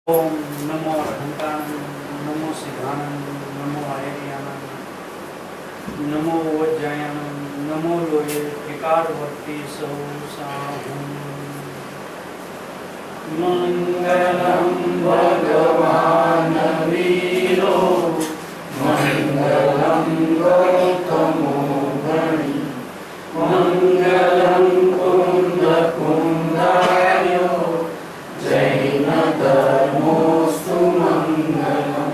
ओम नमो अहंकानंद, नमो सिद्धानंद, नमो आयर्यानंद, नमो वज्रायानंद, नमो लोये त्रिकालवर्ती सौसाहुं। मंगलम भगवान वीरो, मंगलम गौतमो गणि, मंगलम कुंद कुंदार्यो, जैन धर्मोस्तु मंगलम,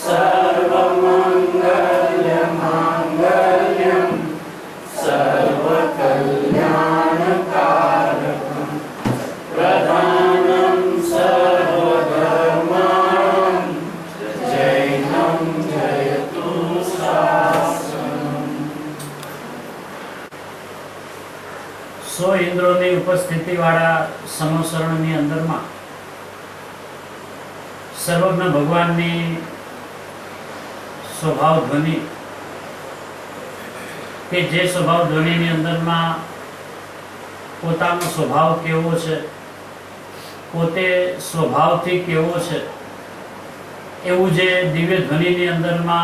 सर्वमंगल मांगल्यम, सर्वकल्याणकारकम, प्रधानम सर्वधर्माणां, जैनं जयतु शासनम्। सो इंद्रोनी उपस्थिति वाला समोसरणनी अंदरमा सर्वज्ञ भगवाननी स्वभाव ध्वनि के जे स्वभाव ध्वनिनी अंदरमा पोतानो स्वभाव केवो छे, पोते स्वभावथी केवो छे, एवुं जे दिव्य ध्वनिनी अंदरमा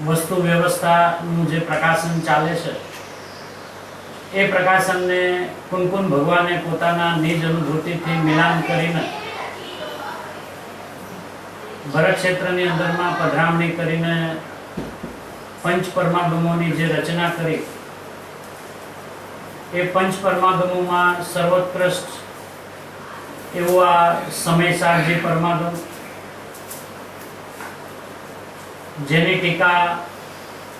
वस्तु व्यवस्थानुं जे प्रकाशन चाले छे, ए प्रकाशन ने कुनकुन भगवाने पोताना निज अनुभूति थी मिलान करीने भरत क्षेत्रनी अंदरमां पधरामणी करीने पंच परमागमोनी जे रचना करी, ए पंच परमागमोमां सर्वोत्कृष्ट एवो आ समयसारजी परमागम, जेनी टीका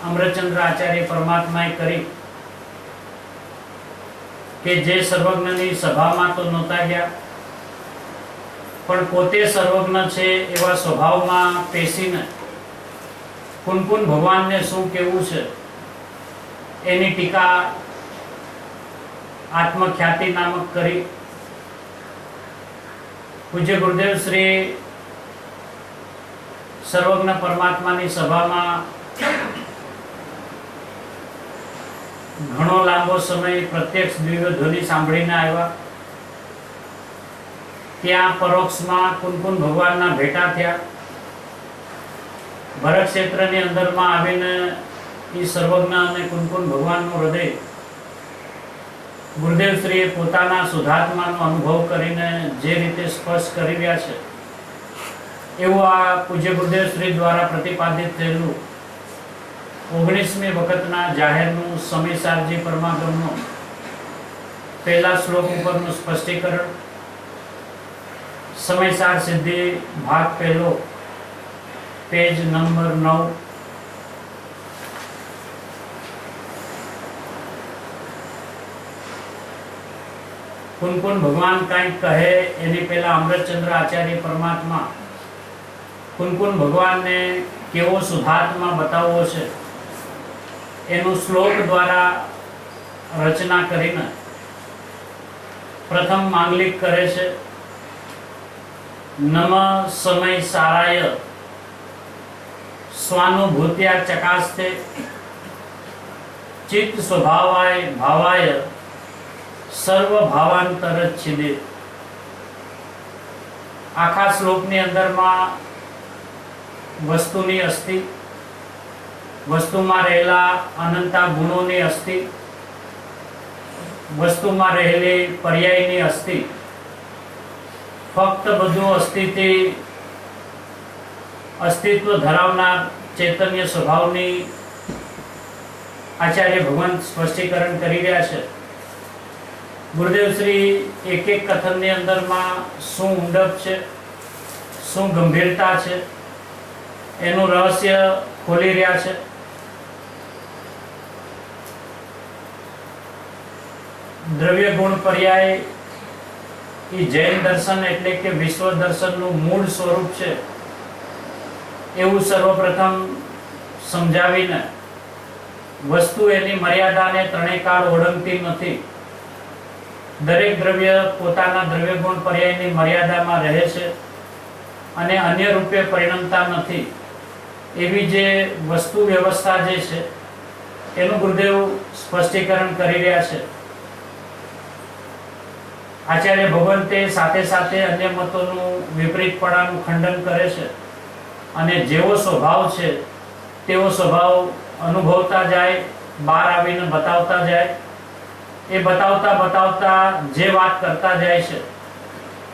अमृतचंद्र आचार्य परमात्माए करी के जे सर्वज्ञनी सभामां तो नहोता गया, पण पोते सर्वज्ञ छे एवा स्वभावमां पेशीने कुनकुन भगवानने शुं कहेवुं छे एनी टीका आत्मख्याति नामक करी। पूज्य गुरुदेव श्री सर्वज्ञ परमात्मानी सभामां घणो लांबो समय प्रत्यक्ष दिव्य ध्वनि सांभळीने आव्या, त्यां परोक्षमां कुनकुन भगवानना भेटा थया। भरत क्षेत्रनी अंदरमां आवीने ई सर्वज्ञ अने कुनकुन भगवाननुं हृदय गुरुदेव श्रीए पोताना शुद्धात्मानो अनुभव करीने जे रीते स्पर्श करी रह्या छे, एवुं आ पूज्य गुरुदेव श्री द्वारा प्रतिपादित थयेलुं 19મી વખતના જાહેરનું સમયસારજી પરમાગમનું પહેલા શ્લોક ઉપરનું સ્પષ્ટીકરણ, સમયસાર સિદ્ધિ ભાગ પહેલો, પેજ નંબર 9। कुनकुन भगवान कंईक कहे एनी पहेला अमृतचंद्र आचार्य परमात्मा कुनकुन भगवान ने केवो शुद्धात्मा बतावવો છે एनु श्लोक द्वारा रचना करीने प्रथम मांगलिक करे छे। नमः समय साराय स्वानुभूत्या चकास्ते चित्त स्वभावाय भावाय सर्व भावांतरच्छिदे। आखा श्लोकनी अंदरमां वस्तुनी अस्थि, वस्तुमां रहेला अनंता गुणोनी अस्थि, वस्तुमां रहेली पर्यायनी अस्थि, फक्त बधुं अस्तित्व धरावनार चैतन्य स्वभावनी आचार्य भगवान स्पष्टीकरण करी रह्या छे। गुरुदेव श्री एक एक कथननी अंदरमां शुं ઊંડપ छे, शुं गंभीरता छे एनुं रहस्य खोली रह्या छे। द्रव्य गुण पर्याय ई जैन दर्शन एटले के विश्व दर्शननुं मूळ स्वरूप छे एवुं सर्वप्रथम समजावीने वस्तु एनी मर्यादाने त्रणेय काळ ओळंगती नथी। दरेक द्रव्य पोताना द्रव्य गुण पर्यायनी मर्यादामां रहे छे अने अन्य रूपे परिणमता नथी। एवी जे वस्तु व्यवस्था जे छे एनुं गुरुदेव स्पष्टीकरण करी रह्या छे। આચાર્ય ભગવંતે સાથે સાથે અન્ય મતોનું વિપરીતપણાનું ખંડન કરે છે અને જેવો સ્વભાવ છે તેવો સ્વભાવ અનુભવતા જાય, બહાર આવીને બતાવતા જાય. એ બતાવતા બતાવતા જે વાત કરતા જાય છે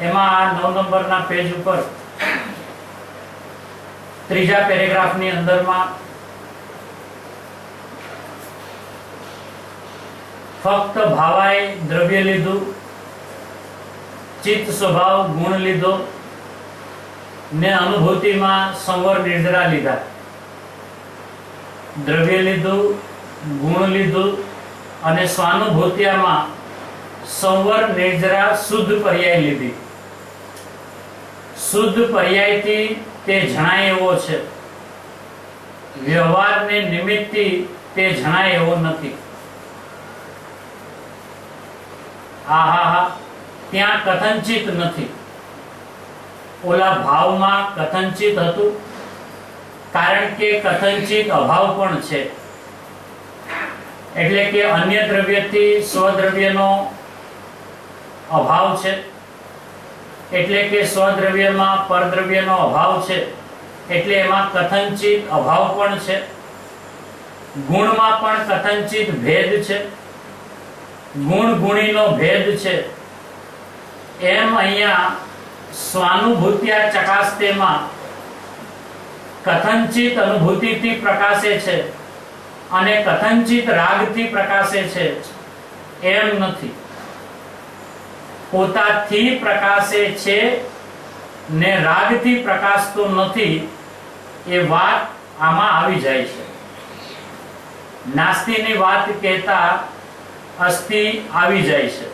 એમાં આ 9 નંબરના પેજ ઉપર ત્રીજા પેરેગ્રાફની અંદરમાં ફક્ત ભાવાય દ્રવ્ય લીધું, ચિત્ત સ્વભાવ ગુણ લીધો ને અનુભૂતિમાં સંવર નિર્જરા લીધા. દ્રવ્ય લીધું, ગુણ લીધું અને સ્વાનુભૂતિમાં સંવર નિર્જરા શુદ્ધ પર્યાય લીધી. શુદ્ધ પર્યાયથી તે જણાય એવો છે, વ્યવહારને નિમિત્તથી તે જણાય એવો નથી. આહા, ત્યાં કથનચિત નથી. ઓલા ભાવમાં કથનચિત હતું, કારણ કે કથનચિત અભાવ પણ છે. એટલે કે અન્ય દ્રવ્યથી સ્વદ્રવ્યનો અભાવ છે, એટલે કે સ્વદ્રવ્યમાં પરદ્રવ્યનો અભાવ છે, એટલે એમાં કથનચિત અભાવ પણ છે. ગુણમાં પણ કથનચિત ભેદ છે, ગુણ ગુણીનો ભેદ છે. એમ અહીંયા સ્વાનુભૂત્યા ચકાસ્તેમાં કથનચિત અનુભૂતિથી પ્રકાશે છે અને કથનચિત રાગથી પ્રકાશે છે એમ નથી. પોતાથી પ્રકાશે છે ને રાગથી પ્રકાશતો નથી એ વાત આમાં આવી જાય છે. નાસ્તિની વાત કહેતા અસ્થિ આવી જાય છે.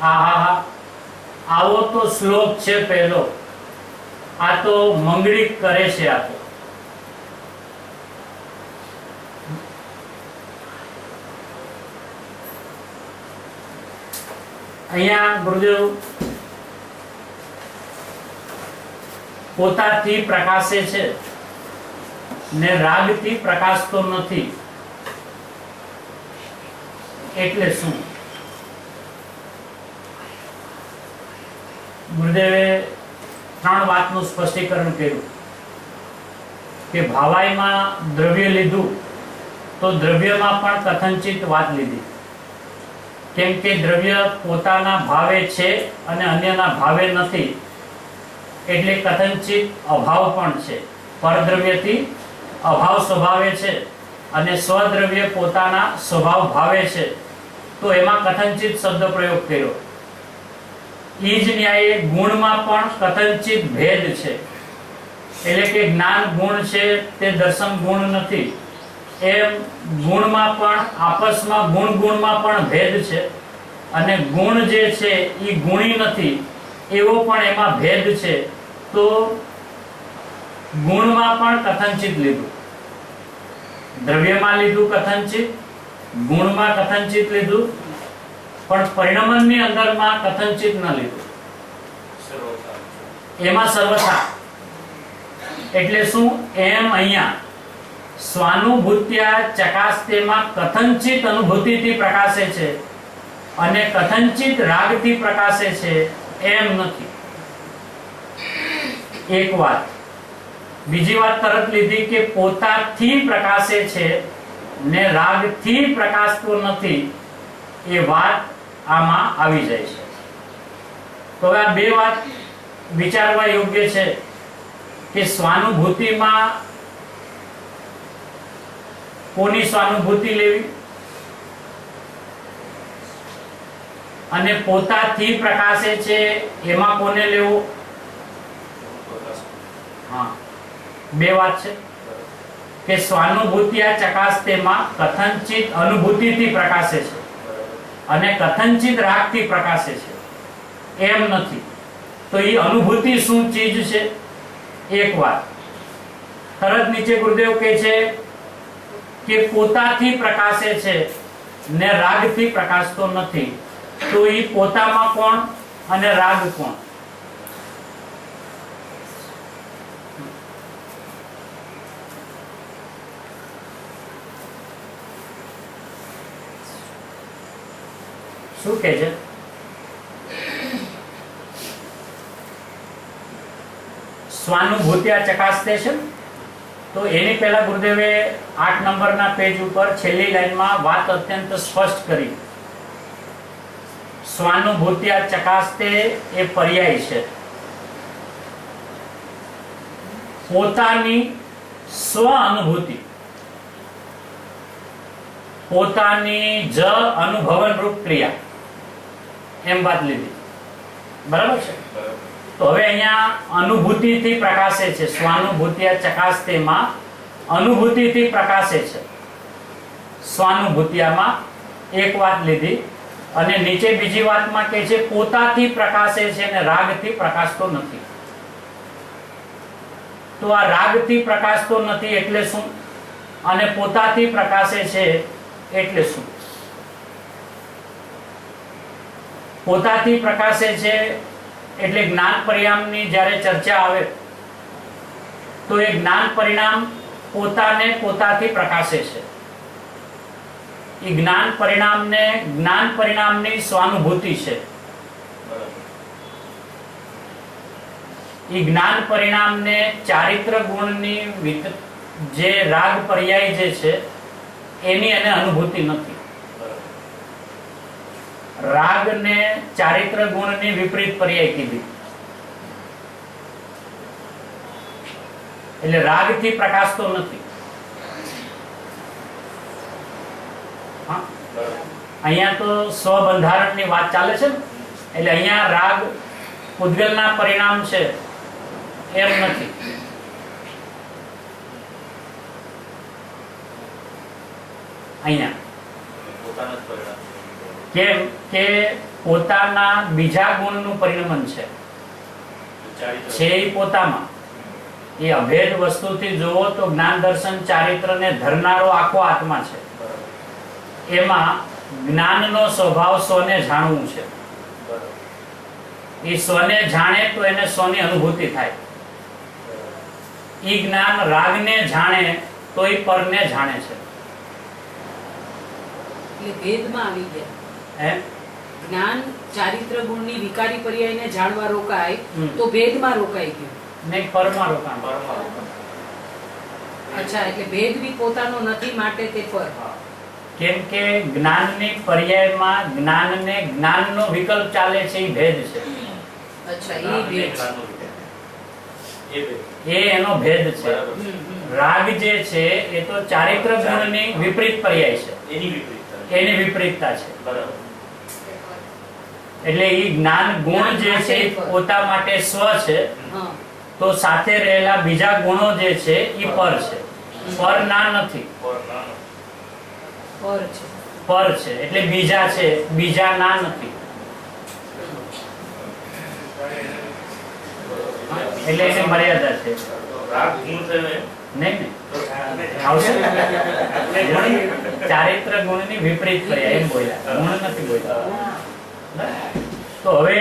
આહા, આવો તો શ્લોક છે પહેલો. આ તો મંગળી કરે છે. આ તો અહીંયા ગુરુદેવ પોતાથી પ્રકાશે છે ને રાગથી પ્રકાશતો નથી એટલે શું? ગુરુદેવે 3 વાતનું સ્પષ્ટીકરણ કર્યું કે ભાવાઈમાં દ્રવ્ય લીધું તો દ્રવ્યમાં પણ કથનચિત વાત લીધી. કેમ કે દ્રવ્ય પોતાના ભાવે છે અને અન્યના ભાવે નથી, એટલે કથનચિત અભાવ પણ છે. પરદ્રવ્યથી અભાવ સ્વભાવે છે અને સ્વદ્રવ્ય પોતાના સ્વભાવ ભાવે છે, તો એમાં કથનચિત શબ્દ પ્રયોગ કર્યો. ઈ જ ન્યાયે ગુણમાં પણ કથનચિત ભેદ છે. એટલે કે જ્ઞાન ગુણ છે તે દર્શન ગુણ નથી. એમ ગુણમાં પણ આપસમાં ગુણમાં પણ ભેદ છે અને ગુણ જે છે એ ગુણી નથી એવો પણ એમાં ભેદ છે. તો ગુણમાં પણ કથનચિત લીધું, દ્રવ્યમાં લીધું કથનચિત, ગુણમાં કથનચિત લીધું, પણ પરિણમનની અંદરમાં કથનચિત ન લીધું. એમાં સર્વથા એટલે શું? એમ અહીંયા સ્વાનુભૂત્યા ચકાસ્તેમાં કથનચિત અનુભૂતિથી પ્રકાશે છે અને કથનચિત રાગથી પ્રકાશે છે એમ નથી. એક વાત. બીજી વાત તરત લીધી કે પોતાથી પ્રકાશે છે ને રાગથી પ્રકાશતો નથી એ વાત આમાં આવી જાય છે. તો હવે આ બે વાત વિચારવા યોગ્ય છે કે સ્વાનુભૂતિમાં કોની સ્વાનુભૂતિ લેવી અને પોતાથી પ્રકાશે છે એમાં કોને લેવું? હા, બે વાત છે કે સ્વાનુભૂત્યા ચકાસ્તેમાં કથનચિત અનુભૂતિથી પ્રકાશે છે અને કથનચિત રાગથી પ્રકાશે છે એમ નથી. તો એ અનુભૂતિ શું ચીજ છે? એક વાત. તરત નીચે ગુરુદેવ કહે છે કે પોતાથી પ્રકાશે છે ને રાગથી પ્રકાશતો નથી. તો એ પોતામાં કોણ અને રાગ કોણ? શું કહે છે? સ્વાનુભૂત્યા ચકાસ્તે છે. તો એની પહેલા ગુરુદેવે 8 નંબરના પેજ ઉપર છેલ્લી લાઈનમાં વાત અત્યંત સ્પષ્ટ કરી. સ્વાનુભૂત્યા ચકાસ્તે એ પર્યાય છે. પોતાની સ્વ અનુભૂતિ, પોતાની જ અનુભવન રૂપ ક્રિયા, એમ વાત લીધી. બરાબર છે? તો હવે અહીંયા અનુભૂતિથી પ્રકાશે છે. સ્વાનુભૂત્યા ચકાસ્તેમાં અનુભૂતિથી પ્રકાશે છે. સ્વાનુભૂત્યામાં એક વાત લીધી અને નીચે બીજી વાતમાં કહે છે પોતાથી પ્રકાશે છે અને રાગથી પ્રકાશતો નથી. તો આ રાગથી પ્રકાશતો નથી એટલે શું અને પોતાથી પ્રકાશે છે એટલે શું? પોતાથી પ્રકાશે છે એટલે જ્ઞાન પરિણામની જ્યારે ચર્ચા આવે તો એ જ્ઞાન પરિણામ પોતાને પોતાથી પ્રકાશે છે. એ જ્ઞાન પરિણામની સ્વાનુભૂતિ છે. એ જ્ઞાન પરિણામને ચારિત્ર ગુણની જે રાગ પર્યાય જે છે એની એને અનુભૂતિ નથી. રાગને ચારિત્ર ગુણની વિપરીત પર્યાય કીધી. એટલે રાગથી પ્રકાશતો નથી. અહીંયા તો સ્વબંધારણની વાત ચાલે છે ને, એટલે અહીંયા રાગ પૂતગલના પરિણામ છે એમ નથી. અહીંયા કેમ કે પોતાના બીજા ગુણનું પરિણમન છે એ પોતામાં. એ અભેદ વસ્તુથી જોવો તો જ્ઞાન દર્શન ચારિત્રને ધરનારો આખો આત્મા છે. એમાં જ્ઞાનનો સ્વભાવ સ્વને જાણવું છે. એ સ્વને જાણે તો એને સ્વની અનુભૂતિ થાય. એ જ્ઞાન રાગને જાણે તો એ પરને જાણે છે. એટલે ભેદમાં આવી ગયા. જ્ઞાન ચારિત્ર ગુણની વિકારી પર્યાયને જાણવા રોકાય તો ભેદમાં રોકાઈ ગયું. નહીં, પરમાં રોકાણ. અચ્છા, એટલે ભેદ બી પોતાનો નથી માટે તે પર. કેમ કે જ્ઞાનની પર્યાયમાં જ્ઞાનને જ્ઞાનનો વિકલ્પ ચાલે છે એ ભેદ છે. અચ્છા, એ ભેદ એ એનો ભેદ છે. રાગ જે છે એ તો ચારિત્ર ગુણની વિપરીત પર્યાય છે. એની વિપરીતતા છે. એટલે એ જ્ઞાન ગુણ જે છે પોતા માટે સ્વ છે, તો સાથે રહેલા બીજા ગુણો જે છે એ પર છે. પર ના નથી, પર છે એટલે બીજા છે, બીજા ના નથી. એટલે એની મર્યાદા છે. નહીં આવશે ચારિત્ર ગુણની વિપરીત પર્યાય એમ બોલ્યા, ગુણ નથી બોલ્યા. તો હવે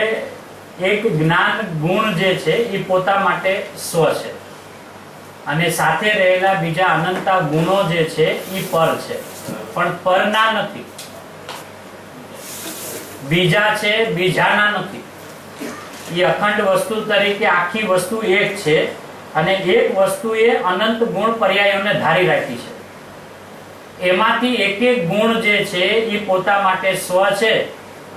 એક જ્ઞાન ગુણ જે છે એ પોતા માટે સ્વ છે અને સાથે રહેલા બીજા અનંતા ગુણો જે છે એ પર છે, પણ પરના નથી. બીજા છે, બીજાના નથી. એ અખંડ વસ્તુ તરીકે આખી વસ્તુ એક છે અને એક વસ્તુએ અનંત ગુણ પર્યાયોને ધારી રાખી છે. એમાંથી એક એક ગુણ જે છે એ પોતા માટે સ્વ છે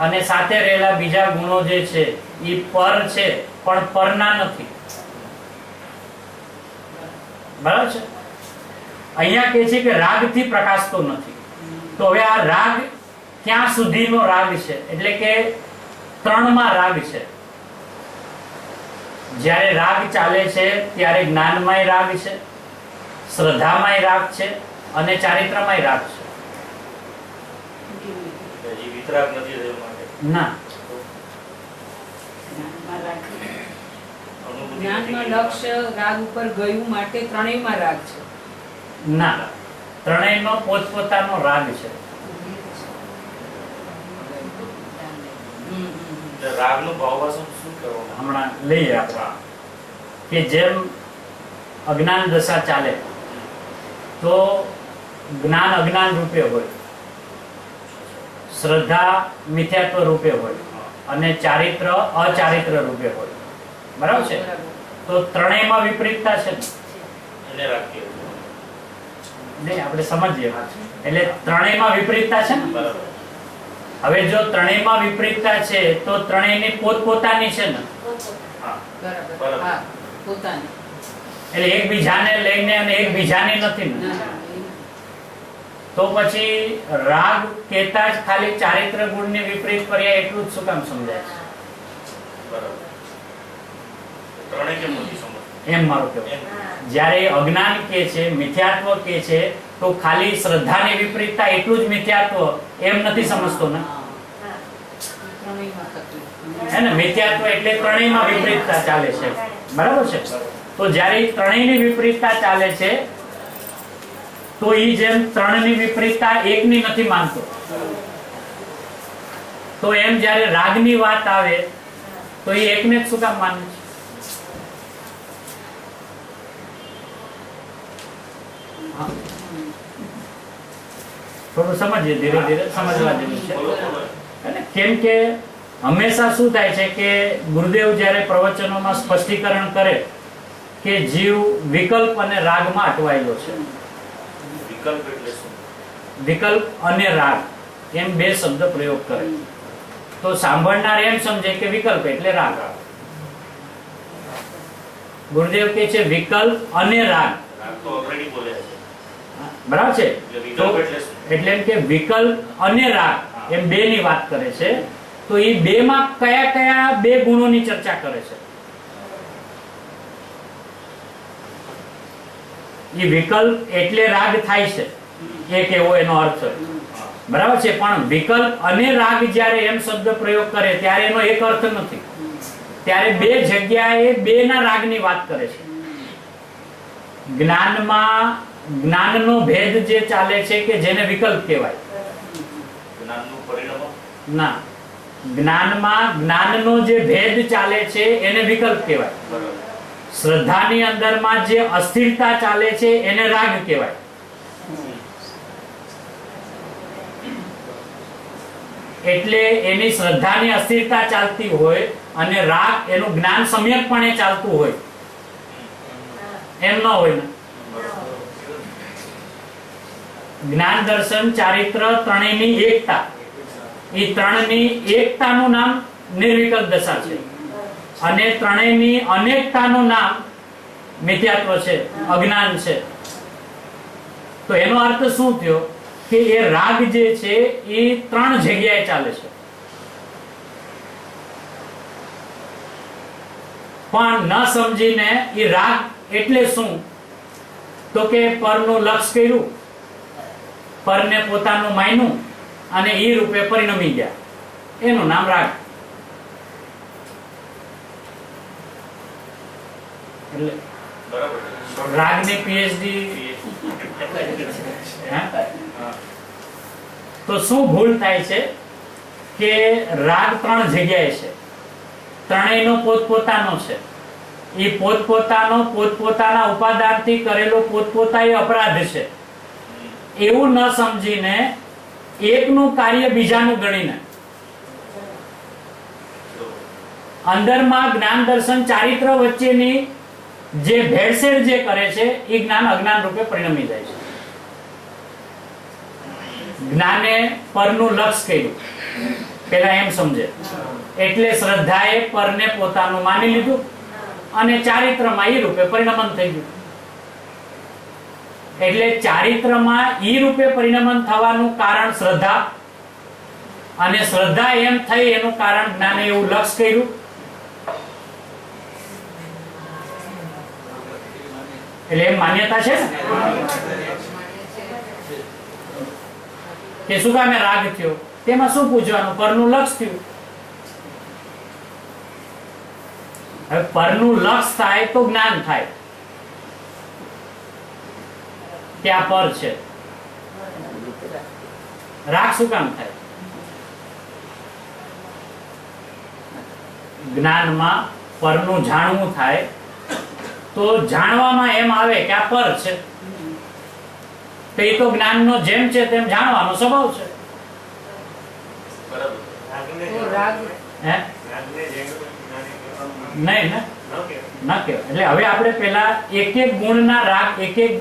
અને સાથે રહેલા બીજા ગુણો જે છે એ પર છે, પણ પરના નથી. બરાબર છે? અહીંયા કહે છે કે રાગથી પ્રકાશતો નથી. તો હવે આ રાગ ક્યાં સુધીનો રાગ છે? એટલે કે 3 માં રાગ છે. જ્યારે રાગ ચાલે છે ત્યારે જ્ઞાનમય રાગ છે, શ્રદ્ધામય રાગ છે અને ચારિત્રમય રાગ છે. ના, જ્ઞાનમાં લક્ષ્ય રાગ ઉપર ગયું માટે ત્રણેયમાં રાગ છે. ના, ત્રણેયનો પોતપોતાનો રાગ છે. રાગનું ભાવવાસન શું કરવાનું? હમણાં લઈએ આપણે કે જેમ અજ્ઞાન દશા ચાલે તો જ્ઞાન અજ્ઞાન રૂપે હોય, શ્રદ્ધા મિથ્યાત્વ રૂપે હોય અને ચારિત્ર અચારિત્ર રૂપે હોય, બરાબર છે? તો ત્રણેયમાં વિપરીતતા છે એને રાખીએ. નહીં, આપણે સમજીએ. એટલે ત્રણેયમાં વિપરીતતા છે ને. બરાબર. હવે જો ત્રણેયમાં વિપરીતતા છે તો ત્રણેયની પોતપોતાની છે ને, હા. બરાબર. હા, પોતાની. એટલે એકબીજાને લઈને અને એકબીજાની નથી ને. ના, ના, એ તો પછી રાગ કહેતા જ ખાલી ચારિત્ર ગુણની વિપરીત પર્યાય એટલું જ શું કામ સમજાય છે? બરાબર. ત્રણેય કેમ નથી સમજતું? એમ મારું કહેવું. એમ. જ્યારે અજ્ઞાન કે છે, મિથ્યાત્વ કે છે, તો ખાલી શ્રદ્ધાની વિપરીતતા એટલું જ મિથ્યાત્વ એમ નથી સમજતો ને. ત્રણેયમાં થતું. હે ને? મિથ્યાત્વ એટલે ત્રણેયમાં વિપરીતતા ચાલે છે, બરાબર છે? તો જ્યારે ઈ ત્રણેયની વિપરીતતા ચાલે છે તો ઈ જેમ ત્રણની વિપરીતતા એકની નથી માનતો, તો એમ જ્યારે રાગની વાત આવે તો એ એકને જ શું કામ માને છે? હા. થોડું સમજીએ, ધીરે ધીરે સમજવા જેવું છે. બોલો, બોલો. અને કેમ કે હંમેશા શું થાય છે કે ગુરુદેવ જ્યારે પ્રવચનોમાં સ્પષ્ટીકરણ કરે કે જીવ વિકલ્પ અને રાગમાં અટવાયેલો છે. વિકલ્પ એટલે શું? વિકલ્પ અને રાગ એમ બે શબ્દ પ્રયોગ કરે તો સાંભળનાર એમ સમજે કે વિકલ્પ એટલે રાગ. ગુરુદેવ કહે છે વિકલ્પ અને રાગ, રાગ તો already બોલ્યા છે. બરાબર છે? એટલે વિકલ્પ તો એટલે શું? એટલે એમ કે વિકલ્પ અને રાગ એમ બે ની વાત કરે છે. તો એ બે માં કયા કયા બે ગુણોની ચર્ચા કરે છે? એ વિકલ્પ એટલે રાગ થાય છે, એક એવો એનો અર્થ, બરાબર છે? પણ વિકલ્પ અને રાગ જ્યારે એમ શબ્દ પ્રયોગ કરે ત્યારે એનો એક અર્થ નથી. ત્યારે બે જગ્યાએ બે ના રાગની વાત કરે છે. જ્ઞાનમાં જ્ઞાનનો ભેદ જે ચાલે છે કે જેને વિકલ્પ કહેવાય. જ્ઞાનનું પરિણામ. ના, જ્ઞાનમાં જ્ઞાનનો જે ભેદ ચાલે છે એને વિકલ્પ કહેવાય. બરાબર. શ્રદ્ધાની અંદરમાં જે અસ્થિરતા ચાલે છે એને રાગ કહેવાય. એટલે એની શ્રદ્ધાની અસ્થિરતા ચાલતી હોય અને રાગ એનું જ્ઞાન સમ્યકપણે ચાલતું હોય, એમ ન હોય ને. જ્ઞાન દર્શન ચારિત્ર ત્રણેયની એકતા, એ ત્રણની એકતાનું નામ નિર્વિકલ્પ દશા છે અને ત્રણેયની અનેકતાનું નામ મિથ્યાત્વ છે, અજ્ઞાન છે. તો એનો અર્થ શું થયો કે એ રાગ જે છે એ ત્રણ જગ્યાએ ચાલે છે. પણ ન સમજીને એ રાગ એટલે શું તો કે પરનું લક્ષ કર્યું, પરને પોતાનું માન્યું અને એ રૂપે પરિણમી ગયા, એનું નામ રાગ. એટલે બરાબર. રાગની પીએચડી. તો શું ભૂલ થાય છે કે રાગ ત્રણ જગ્યાએ છે, ત્રણેયનો પોતપોતાનો છે. એ પોતપોતાના ઉપાદાનથી કરેલો પોતપોતા એ અપરાધ છે એવું ન સમજીને એકનું કાર્ય બીજાનું ગણીને અંદરમાં જ્ઞાન દર્શન ચારિત્ર વચ્ચેની જે ભેળસેળ જે કરે છે એ જ્ઞાન અજ્ઞાન રૂપે પરિણમી જાય છે. જ્ઞાને પરનું લક્ષ કર્યું, પેલા એમ સમજે એટલે શ્રદ્ધાએ પરને પોતાનું માની લીધું અને ચારિત્રમાં ઈ રૂપે પરિણમન થઈ ગયું. એટલે ચારિત્રમાં ઈ રૂપે પરિણમન થવાનું કારણ શ્રદ્ધા, અને શ્રદ્ધા એમ થઈ એનું કારણ જ્ઞાને એવું લક્ષ કર્યું. એટલે એમ માન્યતા છે ને કે શું કામે રાગ થયો, તેમાં શું પૂછવાનું? પરનું લક્ષ થયું. હવે પરનું લક્ષ થાય તો જ્ઞાન થાય કે આ પર છે. રાગ શું કામ થાય? જ્ઞાનમાં પરનું જાણવું થાય તો જાણવામાં એમ આવે કે આ પર છે, તો એ તો જ્ઞાનનો જેમ છે તેમ જાણવાનો સ્વભાવ છે. બરાબર. તો રાગ હે નહીં ને ના કહેવાય. એટલે હવે આપણે પેલા એક એક ગુણના રાગ, એક એક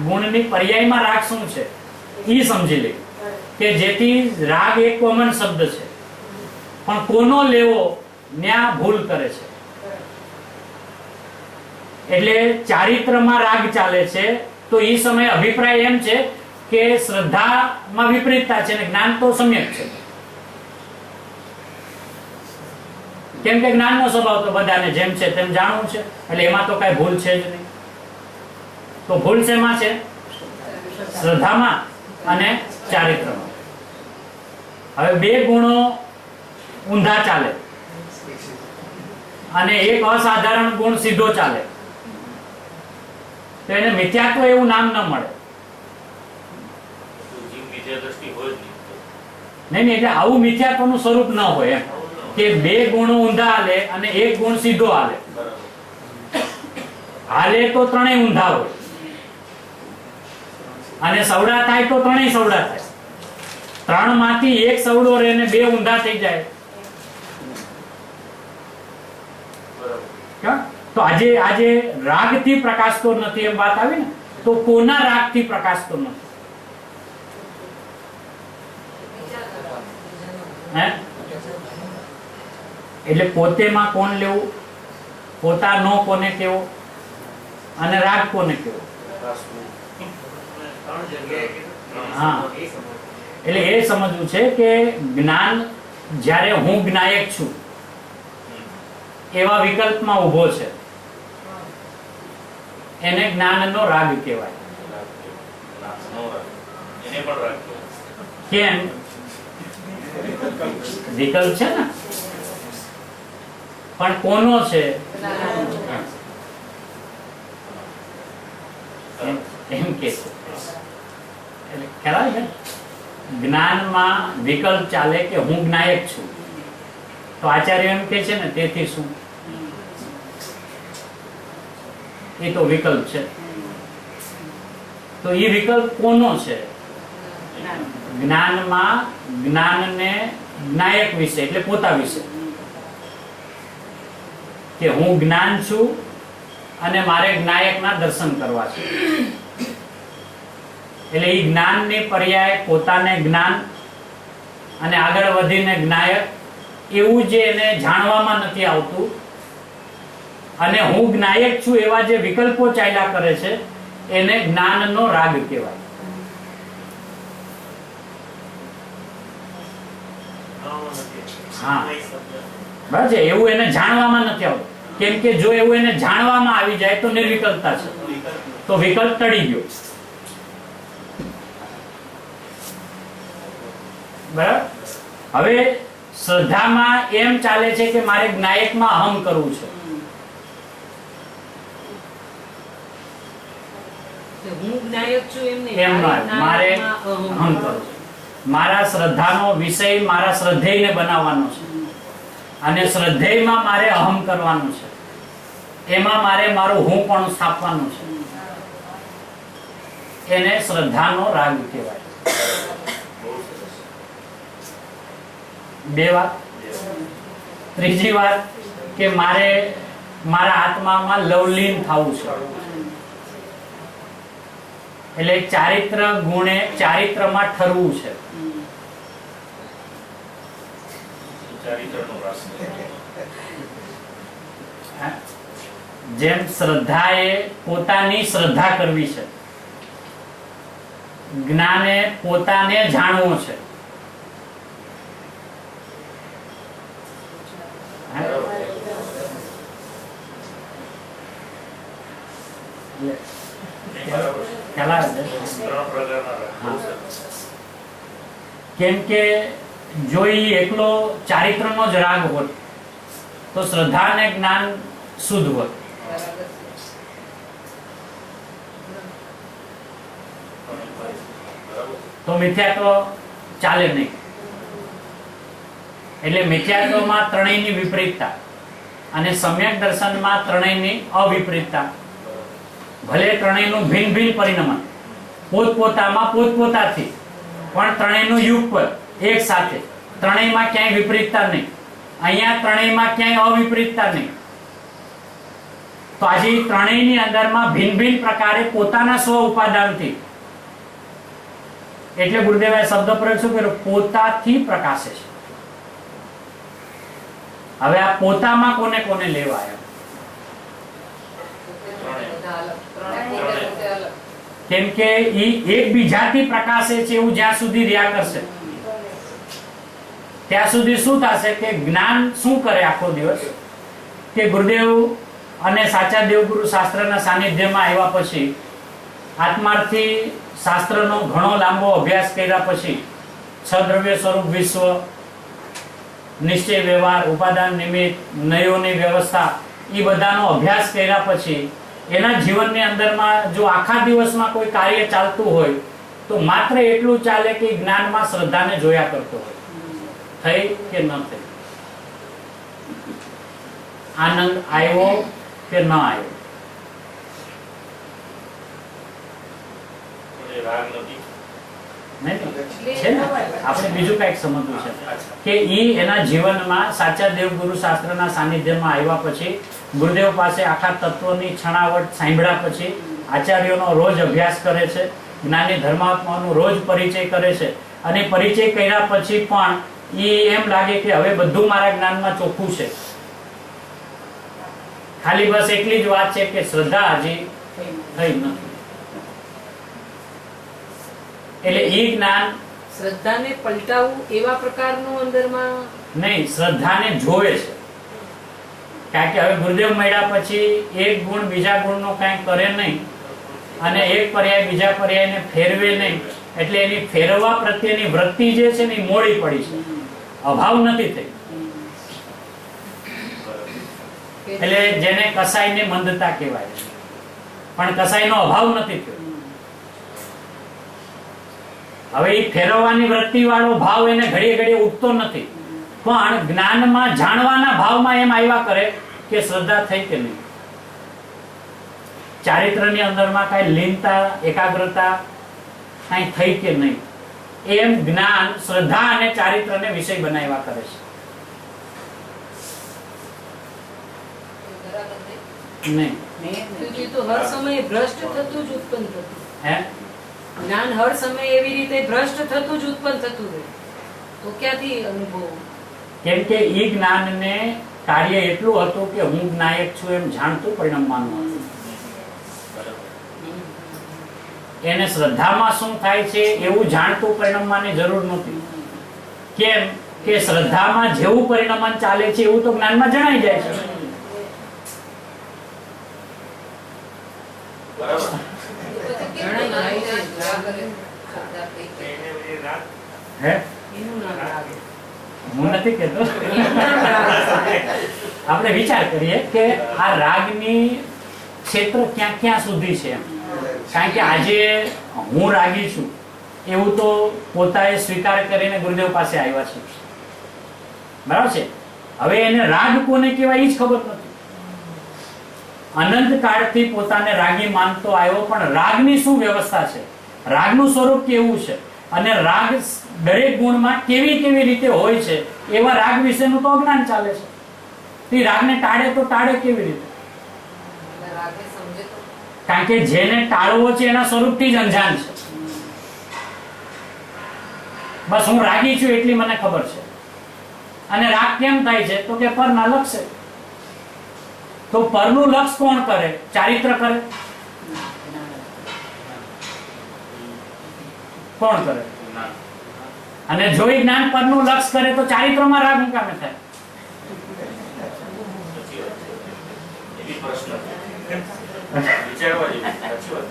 ગુણની પર્યાયમાં રાગ શું છે ઈ સમજી લઈએ, કે જેથી રાગ એક કોમન શબ્દ છે, પણ કોનો લેવો ન્યા ભૂલ કરે છે. એટલે ચારિત્રમાં રાગ ચાલે છે તો ઈ સમયે અભિપ્રાય એમ છે કે શ્રદ્ધામાં વિપરીતતા છે ને જ્ઞાન તો સમ્યક છે. કેમ કે જ્ઞાનનો સ્વભાવ તો બધાને જેમ છે તેમ જાણવું છે, એટલે એમાં તો કઈ ભૂલ છે જ નહીં. તો ભૂલ શેમાં છે? શ્રદ્ધામાં અને ચારિત્રમાં. હવે બે ગુણો ઊંધા ચાલે અને એક અસાધારણ ગુણ સીધો ચાલે, તો એને મિથ્યાત્વ એવું નામ ન મળે. જીવ વિજય દ્રષ્ટિ હોય જ નહીં. નહીં, એટલે આવું મિથ્યાત્વનું સ્વરૂપ ન હોય એમ કે બે ગુણો ઊંધા હાલે અને એક ગુણ સીધો હાલે. બરાબર. હાલે તો ત્રણેય ઊંધા હોય અને સવડા થાય તો ત્રણેય સવડા થાય. ત્રણ માંથી એક સવડો રહે ને બે ઊંધા થઈ જાય. બરાબર. ક્યાં? તો આજે રાગથી પ્રકાશતો નથી એમ વાત આવી ને, તો કોના રાગથી પ્રકાશતો નથી? હે? એટલે પોતેમાં કોણ લેવું, પોતાનો કોને કેવો અને રાગ કોને કેવો? હા, એટલે એ સમજવું છે કે જ્ઞાન જ્યારે હું જ્ઞાયક છું એવા વિકલ્પમાં ઉભો છે, એને જ્ઞાનનો રાગ કહેવાય. એને પણ રાખજો. કેમ? વિકલ્પ છે ને, પણ કોનો છે એમ કે છે. એટલે ખ્યાલ આવે છે? જ્ઞાનમાં વિકલ્પ ચાલે કે હું જ્ઞાયક છું, તો આચાર્ય એમ કે છે ને તેથી શું, એ તો વિકલ્પ છે. તો એ વિકલ્પ કોનો છે? જ્ઞાનમાં જ્ઞાનને જ્ઞાયક વિશે એટલે પોતા વિશે, કે હું જ્ઞાન છું અને મારે જ્ઞાયકના દર્શન કરવા છે. એટલે એ જ્ઞાનની પર્યાય પોતાને જ્ઞાન અને આગળ વધીને જ્ઞાયક એવું જે એને જાણવામાં નથી આવતું અને હું જ્ઞાયક છું એવા જે વિકલ્પો ચાલ્યા કરે છે એને જ્ઞાનનો રાગ કહેવાય. હા, બરાબર છે. એવું એને જાણવામાં નથી આવતું, કેમ કે જો એવું એને જાણવામાં આવી જાય તો નિર્વિકલ્પતા છે, તો વિકલ્પ ટળી ગયો. બરાબર. હવે શ્રદ્ધામાં એમ ચાલે છે કે મારે જ્ઞાયકમાં અહમ કરવું છે. હું જ્ઞાયક છું એમ નહીં, એમ ના, મારે અહમ કરવું છે. મારા શ્રદ્ધાનો વિષય મારા શ્રદ્ધેયને બનાવવાનો છે અને શ્રદ્ધેયમાં મારે અહમ કરવાનું છે, એમાં મારે મારું હું પણ સ્થાપવાનું છે. એને શ્રદ્ધાનો રાગ કહેવાય. બે વાત. ત્રીજી વાત કે મારે મારા આત્મામાં લવલીન થવું છે, એટલે ચારિત્ર ગુણે ચારિત્રમાં ઠરવું છે. ચારિત્રનો રાસ. જેમ શ્રદ્ધાએ પોતાની શ્રદ્ધા કરવી છે, જ્ઞાને પોતાને જાણવું છે. કેમ કે જો ઈ એકલો ચારિત્રનો જ રાગ હોત તો શ્રદ્ધા અને જ્ઞાન શુદ્ધ હોત. તો મિથ્યાત્વ ચાલે નહીં. એટલે મિથ્યાત્વમાં ત્રણેયની વિપરીતતા અને સમ્યક દર્શનમાં ત્રણેયની અવિપરીતતા. ભલે ત્રણેયનું ભિન્ન ભિન્ન પરિણમન પોતપોતામાં પોતપોતાથી, પણ ત્રણેયનું યુગપદ એક સાથે. ત્રણેયમાં ક્યાંય વિપરીતતા નહીં, અહીંયા ત્રણેયમાં ક્યાંય અવિપરીતતા નહીં. તો આજે ત્રણેયની અંદરમાં ભિન્ન ભિન્ન પ્રકારે પોતાના સ્વ ઉપાદાનથી, એટલે ગુરુદેવે શબ્દ પ્રયોગ શું કર્યો? પોતાથી પ્રકાશે છે. હવે આ પોતામાં કોને કોને લેવા આવ્યા? કેમ કે ઈ એકબીજાથી પ્રકાશે છે એવું જ્યાં સુધી રહ્યા કરશે ત્યાં સુધી શું થશે કે જ્ઞાન શું કરે આખો દિવસ કે ગુરુદેવ અને સાચા દેવગુરુ શાસ્ત્રના સાનિધ્યમાં આવ્યા પછી, આત્માર્થી શાસ્ત્રનો ઘણો લાંબો અભ્યાસ કર્યા પછી, છ દ્રવ્ય સ્વરૂપ વિશ્વ, નિશ્ચય વ્યવહાર, ઉપાદાન નિમિત્ત, નયોની વ્યવસ્થા, એ બધાનો અભ્યાસ કર્યા પછી એના જીવનની અંદરમાં જો આખા દિવસમાં કોઈ કાર્ય ચાલતું હોય તો માત્ર એટલું ચાલે કે જ્ઞાનમાં શ્રદ્ધાને જોયા કરતો હોય, થઈ કે ન થઈ, આનંદ આવ્યો કે ન આવ્યો. રાગ નથી. છે ને, આપણે બીજું કઈક સમજવું છે કે ઈ એના જીવનમાં સાચા દેવગુરુ શાસ્ત્રના સાનિધ્યમાં આવ્યા પછી, ગુરુદેવ પાસે આખા તત્વની છણાવટ સાંભળ્યા પછી, આચાર્યોનો રોજ અભ્યાસ કરે છે, જ્ઞાની ધર્માત્માનો રોજ પરિચય કરે છે, અને પરિચય કર્યા પછી પણ ઈ એમ લાગે કે હવે બધું મારા જ્ઞાનમાં ચોખ્ખું છે, ખાલી બસ એટલી જ વાત છે કે શ્રદ્ધા હજી થઈ નથી. એટલે એ જ્ઞાન શ્રદ્ધાને પલટાવવું એવા પ્રકારનું અંદરમાં નહીં, શ્રદ્ધાને જોવે છે. કારણ કે હવે ગુરુદેવ મળ્યા પછી એક ગુણ બીજા ગુણનો કાંઈ કરે નહીં, અને એક પર્યાય બીજા પર્યાયને ફેરવે નહીં, એટલે એની ફેરવવા પ્રત્યેની વૃત્તિ જે છે ને એ મોડી પડી છે, અભાવ નથી થઈ. એટલે જેને કસાઈને મંદતા કહેવાય, પણ કસાઈનો અભાવ નથી થયો. હવે એ ફેરવવાની વૃત્તિ વાળો ભાવ એને ઘડીએ ઘડીએ ઉઠતો નથી, પણ જ્ઞાનમાં જાણવાના ભાવમાં એમ આવ્યા કરે કે શ્રદ્ધા થઈ કે નહીં, ચારિત્રની અંદરમાં કઈ લીનતા, એકાગ્રતા કઈ થઈ કે નહીં, એમ જ્ઞાન શ્રદ્ધા અને ચારિત્રને વિષય બનાવ્યા કરે છે. નહીં, તો હર સમયે ભ્રષ્ટ થતું જ ઉત્પન્ન થતું. હે, જ્ઞાન હર સમયે એવી રીતે ભ્રષ્ટ થતું જ ઉત્પન્ન થતું રહે તો ક્યાંથી અનુભવ? કેમ કે ઈ જ્ઞાનને કાર્ય એટલું હતું કે હું જ્ઞાયક છું એમ જાણતું પરિણામવાનું હતું. એને શ્રદ્ધામાં શું થાય છે એવું જાણતું પરિણામવાની જરૂર નહોતી. કેમ કે શ્રદ્ધામાં જેવું પરિણામન ચાલે છે એવું તો જ્ઞાનમાં જણાઈ જાય છે. બરાબર. હે, એનું નામ રાગ. હું નથી કહેતો. આપણે વિચાર કરીએ કે આ રાગની ક્ષેત્ર ક્યાં ક્યાં સુધી છે એમ. કારણ કે આજે હું રાગી છું એવું તો પોતાએ સ્વીકાર કરીને ગુરુદેવ પાસે આવ્યા છે, બરાબર છે. હવે એને રાગ કોને કહેવાય એ જ ખબર નથી. અનંત કાળથી પોતાને રાગી માનતો આવ્યો, પણ રાગની શું વ્યવસ્થા છે, રાગનું સ્વરૂપ કેવું છે, અને રાગ દરેક ગુણમાં કેવી કેવી રીતે હોય છે એવા રાગ વિશેનું તો અજ્ઞાન ચાલે છે. તે રાગને ટાળે તો ટાળે કેવી રીતે? કારણ કે જેને ટાળવો છે એના સ્વરૂપથી જ અંજાન છે. બસ હું રાગી છું એટલી મને ખબર છે. અને રાગ કેમ થાય છે તો કે પરના લક્ષે. તો પરનું લક્ષ કોણ કરે? ચારિત્ર કરે. કોણ કરે? અને જો એ જ્ઞાન પરનું લક્ષ કરે તો ચારિત્રમાં રાગ મુકામે થાય. એવી પ્રશ્ન વિચારવા જેવી. સાચી વાત.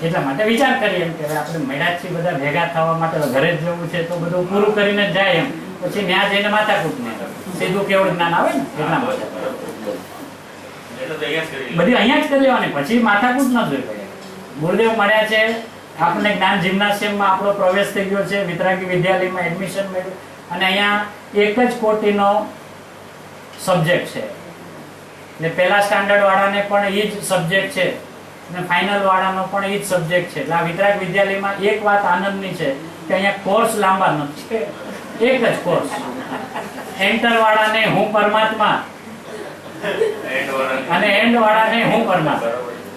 એટલા માટે વિચાર કરીએ એમ કે આપણે મળ્યા છીએ બધા ભેગા થવા માટે, ઘરે જ જવું છે તો બધું પૂરું કરીને જ જાય એમ, પછી ત્યાં જઈને માથાકૂટ ને સીધું કેવળ જ્ઞાન આવે ને એટલા માટે એટલે તો અહીંયા જ કરી બધી અહીંયા જ કરી લેવાની, પછી માથાકૂટ ન જોઈ પડે. ગુરુદેવ મળ્યા છે, આપણને જ્ઞાન જિમ્નાશિયમમાં આપણો પ્રવેશ થઈ ગયો છે, વિતરાગી વિદ્યાલયમાં એડમિશન મળ્યું, અને અહીંયા એક જ કોટીનો સબ્જેક્ટ છે. એટલે પહેલા સ્ટાન્ડર્ડ વાળાને પણ એ જ સબ્જેક્ટ છે, અને ફાઇનલ વાળાનો પણ એ જ સબ્જેક્ટ છે. એટલે આ વિતરાગ વિદ્યાલયમાં એક વાત આનંદની છે કે અહીંયા કોર્સ લાંબા નથી, એક જ કોર્સ. એન્ટર વાળાને હું પરમાત્મા અને એન્ડ વાળાને હું પરમાત્મા.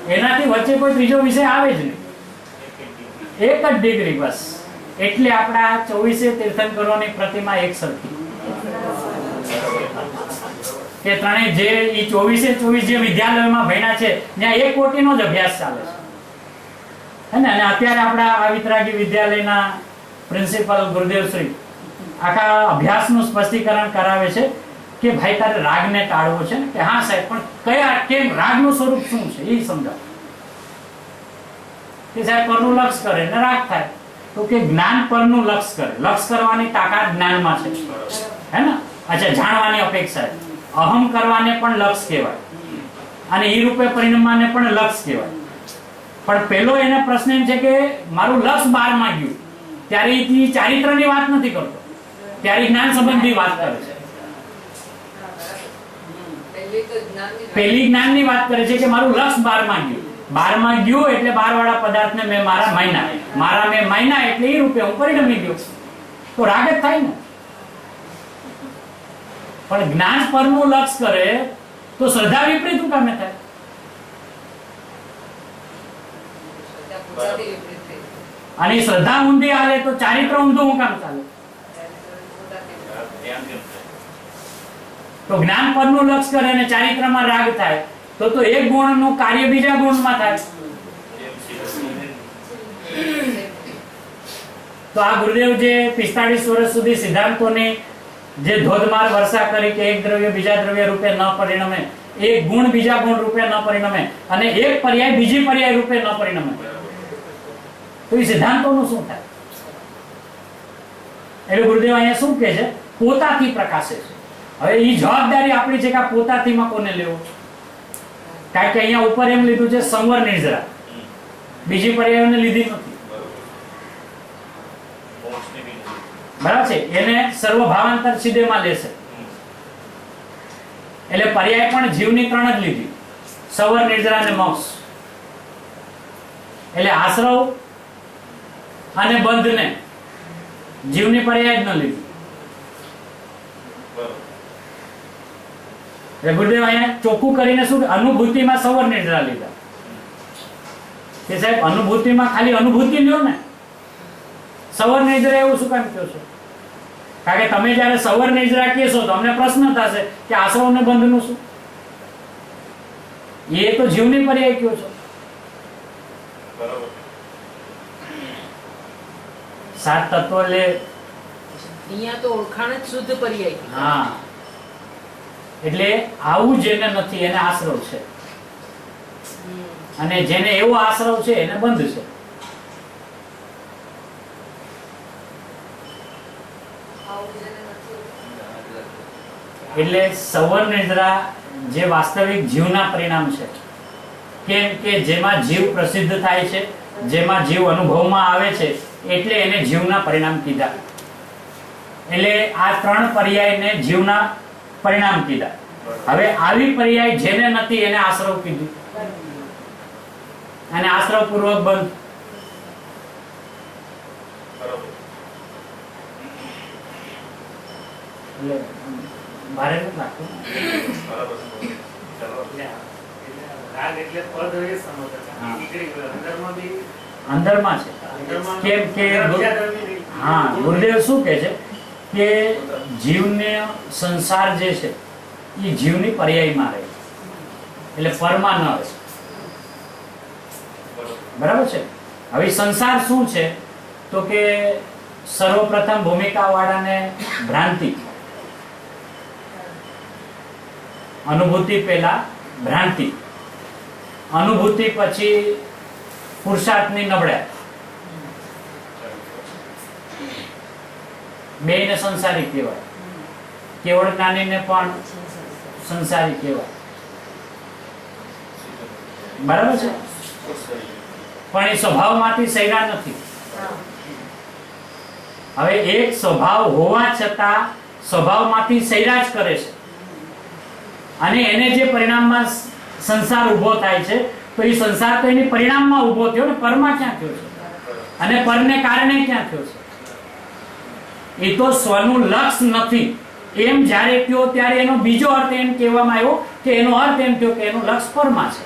એનાથી વચ્ચે કોઈ ત્રીજો વિષય આવે જ નહીં, એક જ ડિગ્રી બસ. એટલે આપણા 24 તીર્થંકરોની પ્રતિમા એક સરખી કે ત્રણે જે ઈ 24 જે વિદ્યાલયોમાં ભણ્યા છે ત્યાં 1 કોટીનો જ અભ્યાસ ચાલે છે હે ને. અને અત્યારે આપણા આ વિતરાગી વિદ્યાલયના પ્રિન્સિપલ ગુરુદેવશ્રી આખા અભ્યાસનું સ્પષ્ટીકરણ કરાવે છે કે ભાઈ તારે રાગને ટાળવો છે ને. કે હા સાહેબ, પણ કયા કેમ રાગનું સ્વરૂપ શું છે એ સમજાવો. કે સાહેબ પરનું લક્ષ કરે ને રાગ થાય. તો કે જ્ઞાન પરનું લક્ષ કરે. લક્ષ કરવાની તાકાત જ્ઞાનમાં છે હે ને. અચ્છા, જાણવાની અપેક્ષા છે. અહમ કરવાને પણ લક્ષ કહેવાય અને ઈ રૂપે પરિણમવાને પણ લક્ષ કહેવાય. પણ પેલો એને પ્રશ્ન એમ છે કે મારું લક્ષ બહારમાં ગયું ત્યારે ઈ ચારિત્રની વાત નથી કરતો, ત્યારે જ્ઞાન સંબંધી વાત કરે છે. પેલી જ્ઞાનની વાત કરે છે કે મારું લક્ષ બહારમાં ગયું એટલે બહાર વાળા પદાર્થને મેં મારા મેં માયના એટલે એ રૂપે હું પરિણમી ગયો. તો રાગ જ થાય ને. પણ જ્ઞાન પરનું લક્ષ કરે તો શ્રદ્ધા વિપરીત શું કામે થાય? અને શ્રદ્ધા ઊંધી હાલે તો ચારિત્ર ઊંધું હું કામ ચાલે? તો જ્ઞાન પરનું લક્ષ કરે અને ચારિત્રમાં રાગ થાય તો એક ગુણનું કાર્ય બીજા ગુણમાં થાય. તો આ ગુરુદેવ જે 45 વર્ષ સુધી સિદ્ધાંતોની જે ધોધમાર વર્ષા કરી કે એક દ્રવ્ય બીજા દ્રવ્ય રૂપે ન પરિણમે, એક ગુણ બીજા ગુણ રૂપે ન પરિણમે અને એક પર્યાય બીજી પર્યાય રૂપે ન પરિણમે, તો એ સિદ્ધાંતોનું શું થાય? એટલે ગુરુદેવ અહીંયા શું કહે છે? પોતાથી પ્રકાશે છે. હવે એ જવાબદારી આપણી છે કે આ પોતાથીમાં કોને લેવો? કારણ કે અહીંયા ઉપર એમ લીધું છે સંવર નિર્જરા, બીજી પર્યાયોને લીધી નથી. બરાબર છે? એને સર્વભાવાંતર સિદ્ધેમાં લેશે એટલે પર્યાય પણ જીવની 3 જ લીધી, સવર નિર્જરા અને મોક્ષ. એટલે આશ્રવ અને બંધને જીવની પર્યાય જ ન લીધી. ગુરુદેવ અહીંયા ચોખ્ખું કરીને શું અનુભૂતિમાં સવર નિર્જરા લીધા કે સાહેબ અનુભૂતિમાં ખાલી અનુભૂતિ લ્યો ને, સવર નિર્જરા એવું શું કામ કહો છો? કારણ કે તમે જયારે સવર નિર્જરા કહેશો તો અમને પ્રશ્ન થશે કે આશ્રવ ને બંધ નું શું? એ તો જીવની પર્યાય કયો છો. સાત તત્વ લે અહીંયા તો ઓળખાણ જ શુદ્ધ પર્યાય. હા, એટલે આવું જેને નથી એને આશ્રવ છે અને જેને એવો આશ્રવ છે એને બંધ છે. એટલે સવર નિદ્રા જે વાસ્તવિક જીવના પરિણામ છે, કેમ કે જેમાં જીવ પ્રસિદ્ધ થાય છે, જેમાં જીવ અનુભવમાં આવે છે એટલે એને જીવના પરિણામ કીધા. એટલે આ 3 પર્યાયને જીવના પરિણામ કીધા. હવે આવી પર્યાય જેને નથી એને આશ્રવ કીધું અને આશ્રવ પૂર્વક બંધ. એટલે ભારે નથી લાગતું. અંદરમાં છે. કેમ કે હા, ગુરુદેવ શું કહે છે કે જીવને સંસાર જે છે એ જીવની પર્યાયમાં રહે એટલે પરમાં ન રહે. બરાબર છે? હવે સંસાર શું છે તો કે સર્વપ્રથમ ભૂમિકા વાળાને ભ્રાંતિ, અનુભૂતિ પહેલા ભ્રાંતિ, અનુભૂતિ પછી પુરુષાર્થની નબળાઈ, બેયને સંસારી કહેવાય. કેવળ જ્ઞાનીને પણ સંસારી કહેવાય. બરાબર છે? પણ એ સ્વભાવમાંથી સૈરા નથી. હવે એક સ્વભાવ હોવા છતાં સ્વભાવમાંથી સૈરા જ કરે છે અને એને જે પરિણામમાં સંસાર ઉભો થાય છે તો એ સંસાર તો એની પરિણામમાં ઉભો થયો ને, પરમાં ક્યાં થયો છે? અને પરને કારણે ક્યાં થયો છે? એ તો સ્વનું લક્ષ નથી એમ જ્યારે કહ્યો ત્યારે એનો બીજો અર્થ એમ કહેવામાં આવ્યો કે એનો અર્થ એમ થયો કે એનું લક્ષ પરમાં છે.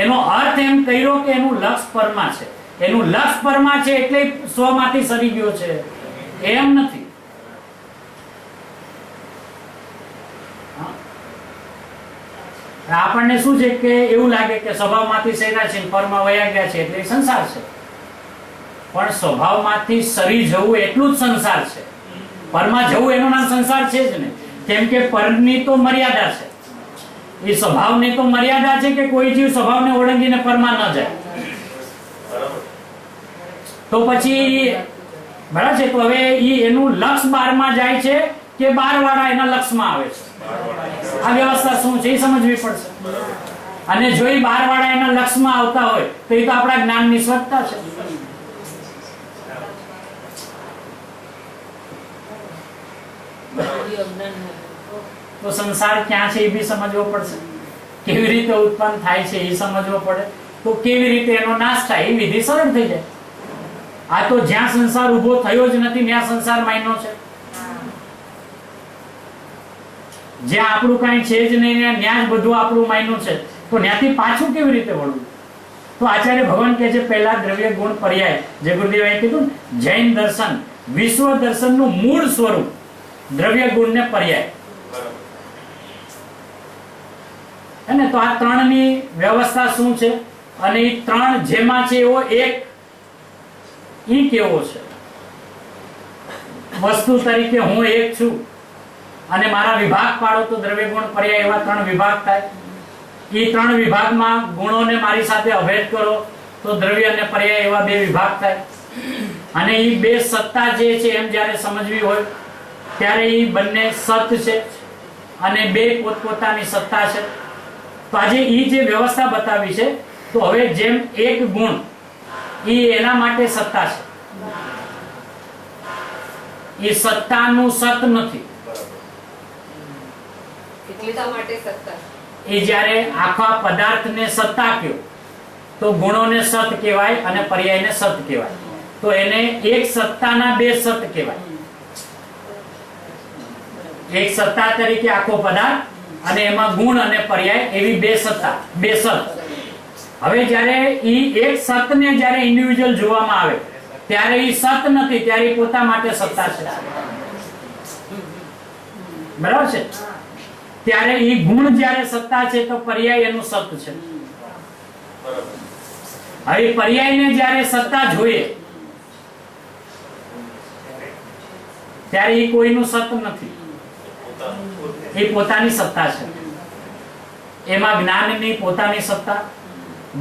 એનો અર્થ એમ કર્યો કે એનું લક્ષ પરમાં છે. એનું લક્ષ પરમાં છે એટલે સ્વમાંથી સરી ગયો છે એમ નથી. આપણને શું છે કે એવું લાગે કે સ્વભાવમાંથી સર્યા છે પરમાં વયા ગયા છે એટલે સંસાર છે, પણ સ્વભાવમાંથી સરી જવું એટલું જ સંસાર છે. પરમાં જવું એનું નામ સંસાર છે જ ને, કેમ કે પરની તો મર્યાદા છે. એ સ્વભાવની તો મર્યાદા છે કે કોઈ જીવ સ્વભાવને ઓળંગીને પરમાં ન જાય. તો પછી બરાબર છે. તો હવે એનું લક્ષ 12 માં જાય છે કે 12 વાળા એના લક્ષમાં આવે છે, આ વ્યવસ્થા શું છે એ સમજવી પડશે. અને જો એ 12 વાળા એના લક્ષમાં આવતા હોય તો એ તો આપણા જ્ઞાનની સ્વતતા છે. તો સંસાર ક્યાં છે એ બી સમજવો પડશે, કેવી રીતે ઉત્પન્ન થાય છે એ સમજવો પડે, તો કેવી રીતે એનો નાશ થાય એ વિધિ સરળ થઈ જાય. આ તો જ્યાં સંસાર ઉભો થયો જ નથી ત્યાં સંસાર માયનો છે, જ્યાં આપણું કઈ છે જ નહીં ત્યાં જ બધું આપણું માયનું છે, તો ત્યાંથી પાછું કેવી રીતે વળવું. તો આચાર્ય ભગવાન કહે છે પહેલા દ્રવ્ય ગુણ પર્યાય, જે ગુરુદેવાએ કીધું જૈન દર્શન વિશ્વ દર્શનનું મૂળ સ્વરૂપ દ્રવ્ય ગુણ ને પર્યાય. અને તો આ ત્રણની વ્યવસ્થા શું છે અને એ ત્રણ જેમાં છે એવો એક ઈ કેવો છે. વસ્તુ તરીકે હું એક છું અને મારા વિભાગ પાડો તો દ્રવ્ય ગુણ પર્યાય એવા 3 વિભાગ થાય. એ 3 વિભાગમાં ગુણોને મારી સાથે અભેદ કરો તો દ્રવ્ય અને પર્યાય એવા 2 વિભાગ થાય. અને એ 2 સત્તા જે છે એમ જ્યારે સમજવી હોય ત્યારે એ બંને સત છે અને 2 પોતપોતાની સત્તા છે. તો આજે એ જે વ્યવસ્થા બતાવી છે, તો હવે જેમ એક ગુણ એ એના માટે સત્તા છે, એ સત્તાનું સત નથી. એ જ્યારે આખા પદાર્થને સત્તા કયો તો ગુણોને સત કહેવાય અને પર્યાયને સત કહેવાય. તો એને એક સત્તાના 2 સત કહેવાય. એક સત્તા તરીકે આખો પદાર્થ અને એમાં ગુણ અને પર્યાય એવી 2 સત્તા 2 સત. હવે જ્યારે ઈ એક સતને જ્યારે ઇન્ડિવિડ્યુઅલ જોવામાં આવે ત્યારે ઈ સત નથી, ત્યારે પોતા માટે સત્તા છે. બરાબર છે. ત્યારે ઈ ગુણ જ્યારે સત્તા છે તો પર્યાય એનું સત છે. હવે પર્યાયને જ્યારે સત્તા જોઈએ ત્યારે ઈ કોઈનું સત નથી, એ પોતાની સત્તા છે. એમાં જ્ઞાનની પોતાની સત્તા,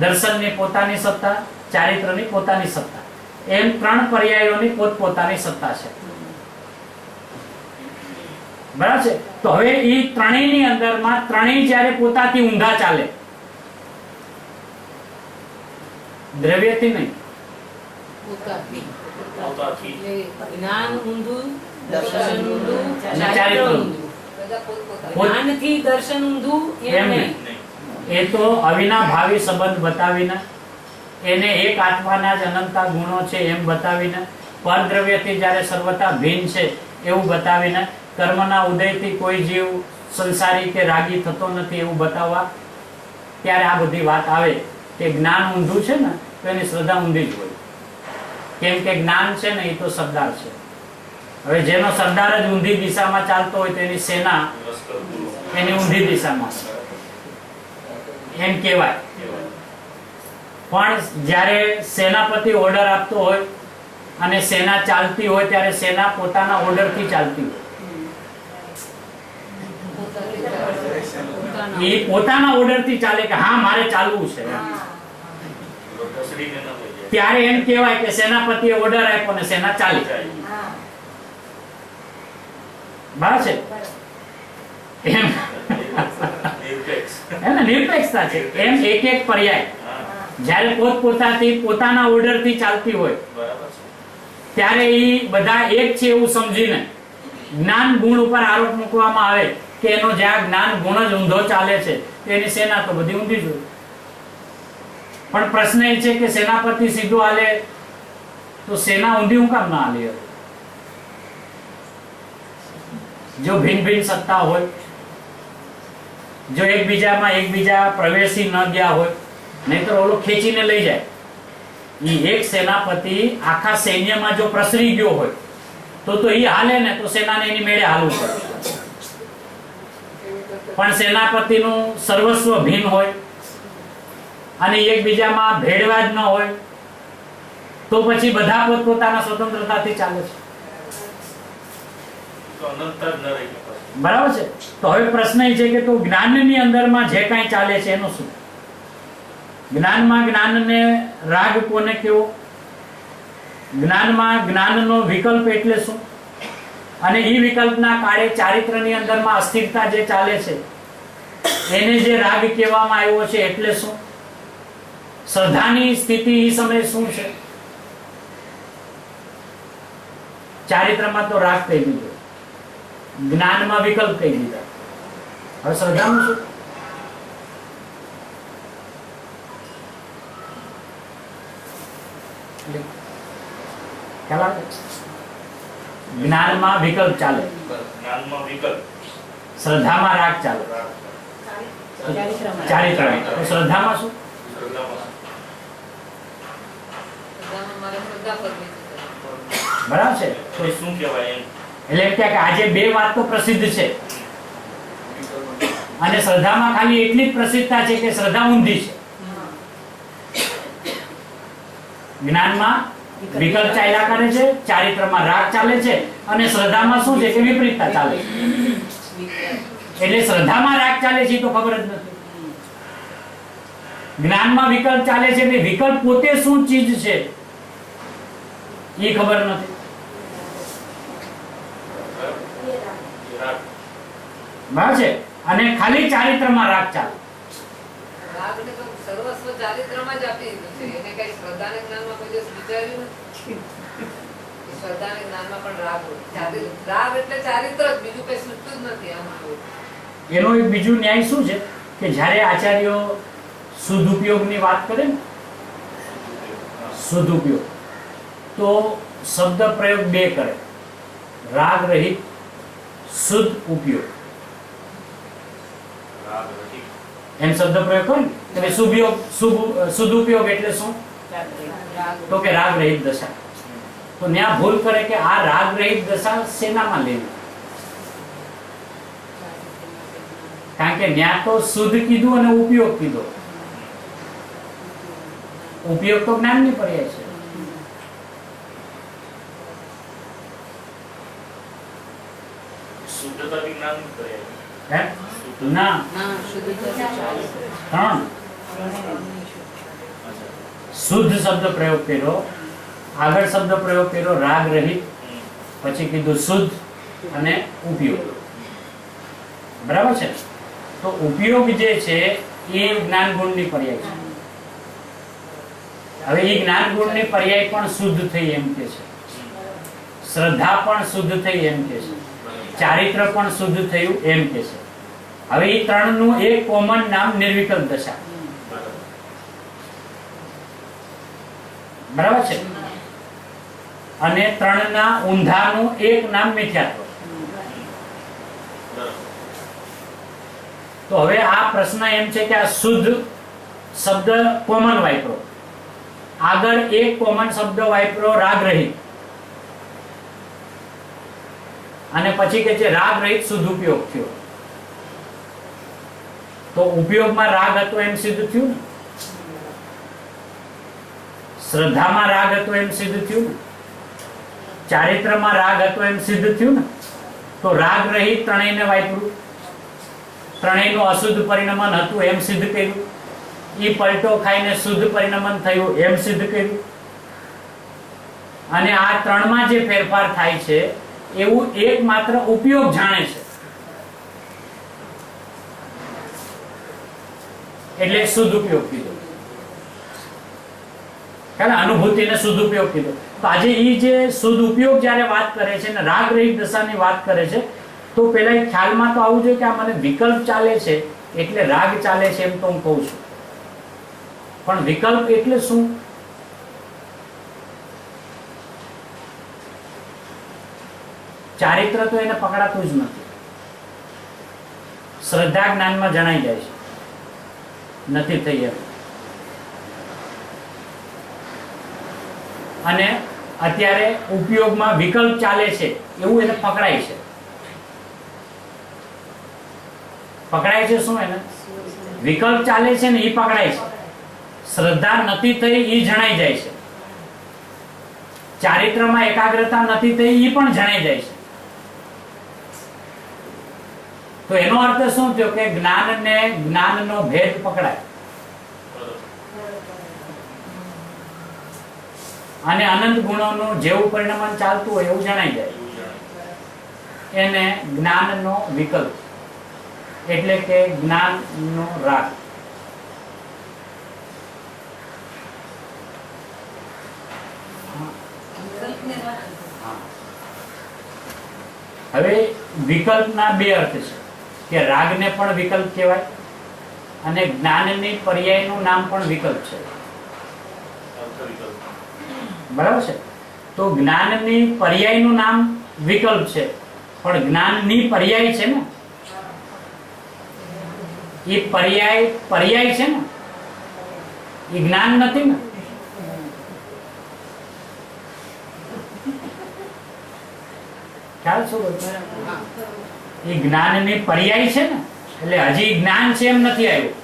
દર્શનની પોતાની સત્તા, ચારિત્રની પોતાની સત્તા, એમ 3 પર્યાયોની પોતપોતાની સત્તા છે. બરાબર છે. તો હવે એ ત્રણેયની અંદરમાં ત્રણેય જ્યારે પોતાથી ઊંધા ચાલે, દ્રવ્યથી નહીં, જ્ઞાન ઊંધું, દર્શન ઊંધું, ચારિત્ર ઊંધું. જ્ઞાનથી દર્શન ઊંધું એમ નહીં. એ તો અવિનાભાવી સંબંધ બતાવીને, એને એક આત્માના જ અનંતા ગુણો છે એમ બતાવીને, પરદ્રવ્યથી જ્યારે સર્વતા ભિન્ન છે એવું બતાવીને, કર્મના ઉદયથી કોઈ જીવ સંસારી કે રાગી થતો નથી એવું બતાવવા, ત્યારે આ બધી વાત આવે કે જ્ઞાન ઊંધું છે ને તો એની શ્રદ્ધા ઊંધી જ હોય. કેમ કે જ્ઞાન છે ને એ તો સરદાર છે. હવે જેનો સરદાર જ ઊંધી દિશામાં ચાલતો હોય તો એની સેના એની ઊંધી દિશામાં એમ કહેવાય. પણ જ્યારે સેનાપતિ ઓર્ડર આપતો હોય અને સેના ચાલતી હોય ત્યારે સેના પોતાના ઓર્ડરથી ચાલતી હોય. એ પોતાના ઓર્ડરથી ચાલે કે હા મારે ચાલવું છે, ત્યારે એમ કહેવાય કે સેનાપતિએ ઓર્ડર આપ્યો ને સેના ચાલી. બરાબર છે. એમ નિરપેક્ષતા છે. એમ એક એક પર્યાય જ્યારે પોતપોતાથી પોતાના ઓર્ડરથી ચાલતી હોય ત્યારે એ બધા એક છે એવું સમજીને જ્ઞાન ગુણ ઉપર આરોપ મૂકવામાં આવે કે એનો જ્યાં જ્ઞાન ગુણ જ ઊંધો ચાલે છે તેની સેના તો બધી ઊંધી જ હોય. પણ પ્રશ્ન એ છે કે સેનાપતિ સીધો હાલે તો સેના ઊંધી હું કામ ના હાલી? જો ભિન્ન ભિન્ન સત્તા હોય, જો એકબીજા પ્રવેશી ન ગયા હોય, નહીતર ઓલો ખેંચીને લઈ જાય. ઈ એક સેનાપતિ આખા સૈન્યમાં જો પ્રસરી ગયો હોય તો ઈ હાલે ને તો સેનાને એની મેળે હાલવું પડે. પણ સેનાપતિનું સર્વસ્વ ભિન્ન હોય અને એકબીજામાં ભેળવા જ ન હોય તો પછી બધા પોતપોતાના સ્વતંત્રતાથી ચાલે છે. તો અનંત જ ન રહી શકે. બરાબર છે. તો હવે પ્રશ્ન એ છે કે તો જ્ઞાનની અંદરમાં જે કાંઈ ચાલે છે એનું શું? જ્ઞાનમાં જ્ઞાનને રાગ કોને કેવો? જ્ઞાનમાં જ્ઞાનનો વિકલ્પ એટલે શું? અને ઈ વિકલ્પના કાળે ચારિત્રની અંદરમાં અસ્થિરતા જે ચાલે છે એને જે રાગ કહેવામાં આવ્યો છે એટલે શું? શ્રદ્ધાની સ્થિતિ ઈ સમયે શું છે? ચારિત્રમાં તો રાગ કહી દીધો, જ્ઞાનમાં વિકલ્પ કહી દીધા, હવે શ્રદ્ધાનું શું? જ્ઞાનમાં વિકલ્પ ચાલે, જ્ઞાનમાં વિકલ્પ, શ્રદ્ધામાં રાગ ચાલે, ચારિત્ર. તો શ્રદ્ધામાં શું? શ્રદ્ધામાં બરાબર છે. તો એ શું કહેવાય એમ? એટલે એમ કે આજે બે વાત તો પ્રસિદ્ધ છે અને શ્રદ્ધામાં ખાલી એટલી જ પ્રસિદ્ધતા છે કે શ્રદ્ધા ઊંધી છે. જ્ઞાનમાં વિકલ્પ ચાલ્યા કરે છે, ચારિત્રમાં રાગ ચાલે છે અને શ્રદ્ધામાં શું છે કે વિપરીતતા ચાલે છે. એટલે શ્રદ્ધામાં રાગ ચાલે છે તો ખબર જ નથી. જ્ઞાનમાં વિકલ્પ ચાલે છે એટલે વિકલ્પ પોતે શું ચીજ છે એ ખબર નથી. બરાબર છે. અને ખાલી ચારિત્રમાં રાગ ચાલે. રાગને તો સર્વસ્વ ચારિત્રમાં જ આપી દીધું છે. એને કઈ શ્રદ્ધાને જ્ઞાનમાં કોઈ દિવસ વિચાર્યું નથી. શ્રદ્ધાને જ્ઞાનમાં પણ રાગ હોય. રાગ એટલે ચારિત્ર જ, બીજું કઈ સૂચતું જ નથી આમાં. એનો એક બીજું ન્યાય શું છે કે જ્યારે આચાર્યો સદુપયોગની વાત કરે ને, સદુપયોગ, તો શબ્દ પ્રયોગ બે કરે, રાગ રહિત શુદ્ધ ઉપયોગ. રાગ રહિત. એમ શબ્દ પ્રયોગ કરે ને સદુપયોગ એટલે શું? તો કે રાગ રહિત દશા. તો ન્યા ભૂલ કરે કે આ રાગ રહિત દશા શેનામાં લેવી? કારણ કે ન્યા તો શુદ્ધ કીધું અને ઉપયોગ કીધો. ઉપયોગ તો જ્ઞાનની પર્યાય છે. શુદ્ધતાથી જ્ઞાન કરે. હે? ના, ત્રણ. શુદ્ધ શબ્દ પ્રયોગ કર્યો, આગળ શબ્દ પ્રયોગ કર્યો રાગ રહિત, પછી કીધું શુદ્ધ અને ઉપયોગ. બરાબર છે. તો ઉપયોગ જે છે એ જ્ઞાન ગુણની પર્યાય છે. હવે એ જ્ઞાન ગુણની પર્યાય પણ શુદ્ધ થઈ એમ કે છે, શ્રદ્ધા પણ શુદ્ધ થઈ એમ કે છે, ચારિત્ર પણ શુદ્ધ થયું એમ કે છે. હવે એ ત્રણનું એક કોમન નામ નિર્વિકલ્પ દશા. બરાબર છે. અને ત્રણના ઊંધાનું એક નામ મિથ્યાત્વ. તો હવે આ પ્રશ્ન એમ છે કે આ શુદ્ધ શબ્દ કોમન વાપરો, આગળ એક કોમન શબ્દ વાપરો રાગ રહિત, અને પછી કે છે રાગ રહિત શુદ્ધ ઉપયોગ થયો. તો ઉપયોગમાં રાગ હતો એમ સિદ્ધ થયું ને, શ્રદ્ધામાં રાગ હતો એમ સિદ્ધ થયું ને, ચારિત્રમાં રાગ હતો એમ સિદ્ધ થયું ને. તો રાગ રહિત ત્રણેયને વાપર્યું, ત્રણેયનું અશુદ્ધ પરિણમન હતું એમ સિદ્ધ કર્યું, ઈ પલટો ખાઈને શુદ્ધ પરિણમન થયું એમ સિદ્ધ કર્યું. અને આ ત્રણમાં જે ફેરફાર થાય છે એવું એકમાત્ર ઉપયોગ જાણે છે, એટલે શુદ્ધ ઉપયોગ કીધો. અનુભૂતિને શુદ્ધ ઉપયોગ કીધો. તો આજે ઈ જે શુદ્ધ ઉપયોગ જ્યારે વાત કરે છે ને રાગ રહિત દશાની વાત કરે છે, તો પેલા ખ્યાલમાં તો આવું જોઈએ કે આ મને વિકલ્પ ચાલે છે એટલે રાગ ચાલે છે એમ તો હું કહું છું. પણ વિકલ્પ એટલે શું? ચારિત્ર તો એને પકડાતું જ નથી. શ્રદ્ધા જ્ઞાનમાં જણાઈ જાય છે, નથી થઈ એમ. અને અત્યારે ઉપયોગમાં વિકલ્પ ચાલે છે એવું એને પકડાય છે. પકડાય છે શું? એને વિકલ્પ ચાલે છે ને એ પકડાય છે. શ્રદ્ધા નથી થઈ એ જણાઈ જાય છે. ચારિત્રમાં એકાગ્રતા નથી થઈ એ પણ જણાઈ જાય છે. તો એનો અર્થ શું થયો કે જ્ઞાનનો ભેદ પકડાય અને અનંત ગુણોનું જેવું પરિણામ ચાલતું હોય એવું જણાઈ જાય. એને જ્ઞાનનો વિકલ્પ એટલે કે જ્ઞાનનો રાગ. હવે વિકલ્પના બે અર્થ છે કે રાગને પણ વિકલ્પ કહેવાય અને જ્ઞાનની પર્યાયનું નામ પણ વિકલ્પ છે. બરાબર છે? તો જ્ઞાનની પર્યાયનું નામ વિકલ્પ છે, પણ જ્ઞાનની પર્યાય છે ને, એ પર્યાય છે ને, એ જ્ઞાન નથી ને. ખ્યાલ શું? એ જ્ઞાનની પર્યાય છે ને, એટલે હજી જ્ઞાન છે એમ નથી આવ્યું.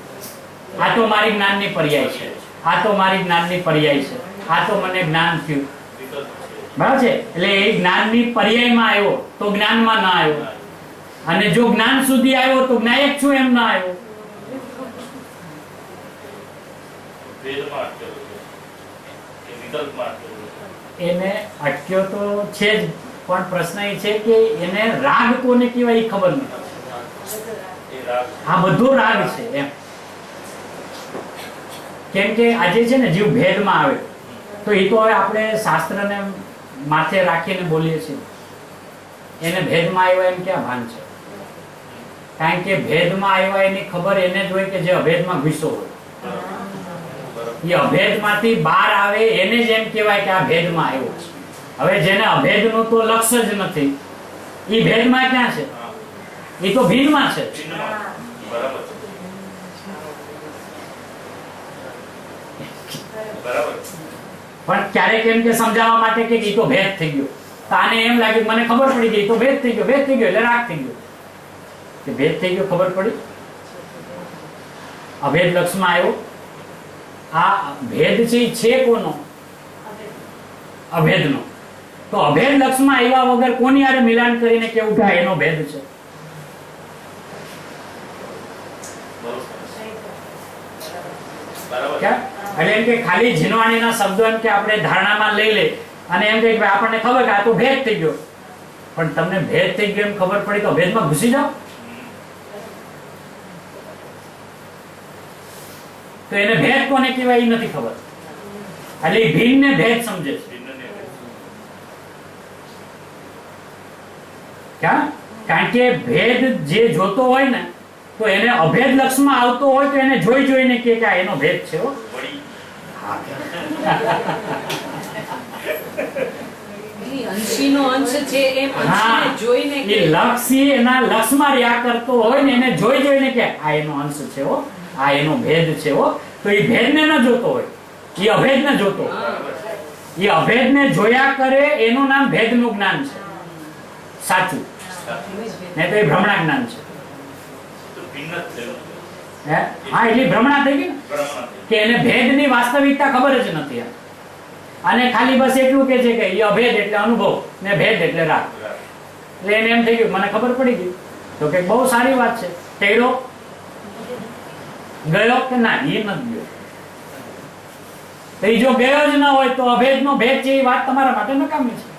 આ તો મારી જ્ઞાનની પર્યાય છે, આ તો મારી જ્ઞાનની પર્યાય છે, આ તો મને જ્ઞાન થયું. બરાબર છે? એટલે એ જ્ઞાનની પર્યાયમાં આવ્યો તો જ્ઞાનમાં ના આવ્યો, અને જો જ્ઞાન સુધી આવ્યો તો જ્ઞાયક છું એમ ના આવ્યો. એને અટક્યો તો છે જ, પણ પ્રશ્ન એ છે કે એને રાગ કોને કહેવાય એ ખબર નથી. આ બધો રાગ છે એમ. કેમ કે આજે છે ને જીવ ભેદમાં આવે તો એ તો હવે આપણે શાસ્ત્રને માથે રાખીને બોલીએ છીએ. એને ભેદમાં આવ્યા એમ ક્યાં ભાન છે? કારણ કે ભેદમાં આવ્યા એની ખબર એને જ હોય કે જે અભેદમાં ઘૂસ્યો હોય. એ અભેદમાંથી બહાર આવે એને જ એમ કહેવાય કે આ ભેદમાં આવ્યો. હવે જેને અભેદનું તો લક્ષ્ય જ નથી, એ ભેદમાં ક્યાં છે? એ તો ભીનમાં છે. પણ ક્યારેક એમ કે સમજાવવા માટે કે એ તો ભેદ થઈ ગયો, તો આને એમ લાગ્યું મને ખબર પડી ગઈ તો ભેદ થઈ ગયો, ભેદ થઈ ગયો એટલે રાગ થઈ ગયો. કે ભેદ થઈ ગયો ખબર પડી, અભેદ લક્ષમાં આવ્યો. આ ભેદ છે એ છે કોનો? અભેદનો. તો અભેદ લક્ષમાં આવ્યા વગર કોની હારે મિલાન કરીને કેવું કે એનો ભેદ છે? એટલે એમ કે ખાલી જીનવાણીના શબ્દો એમ કે આપણે ધારણામાં લઈ લે અને એમ કે આપણને ખબર કે આ તો ભેદ થઈ ગયો, પણ તમને ભેદ થઈ ગયો એમ ખબર પડી તો ભેદમાં ઘૂસી જાઓ. તો એને ભેદ કોને કહેવાય એ નથી ખબર, એટલે ભિન્ન ભેદ સમજે છે. કારણ કે ભેદ જે જોતો હોય ને તો એને અભેદ લક્ષમાં આવતો હોય તો એને જોઈ જોઈને કે આ એનો ભેદ છે. અંશીનો અંશ છે એમ અંશને જોઈને કે લક્ષી એના લક્ષમાં રહ્યા કરતો હોય ને એને જોઈ જોઈને કે આ એનો અંશ છે હો, આ એનો ભેદ છે હો, તો એ ભેદને ન જોતો હોય, એ અભેદને જોતો હોય. એ અભેદને જોયા કરે એનું નામ ભેદનું જ્ઞાન છે, સાચું. ને તો એ ભ્રમણા જ્ઞાન છે. હા, એટલે ભ્રમણા થઈ ગઈ કે એને ભેદની વાસ્તવિકતા ખબર જ નથી. અને ખાલી બસ એટલું કે છે કે એ અભેદ એટલે અનુભવ ને ભેદ એટલે રાગ. એટલે એને એમ થઈ ગયું મને ખબર પડી ગઈ તો કે બહુ સારી વાત છે. તેડો ગયો કે ના? એ નથી ગયો. તો એ જો ગયો જ ના હોય તો અભેદનો ભેદ છે એ વાત તમારા માટે નકામી છે.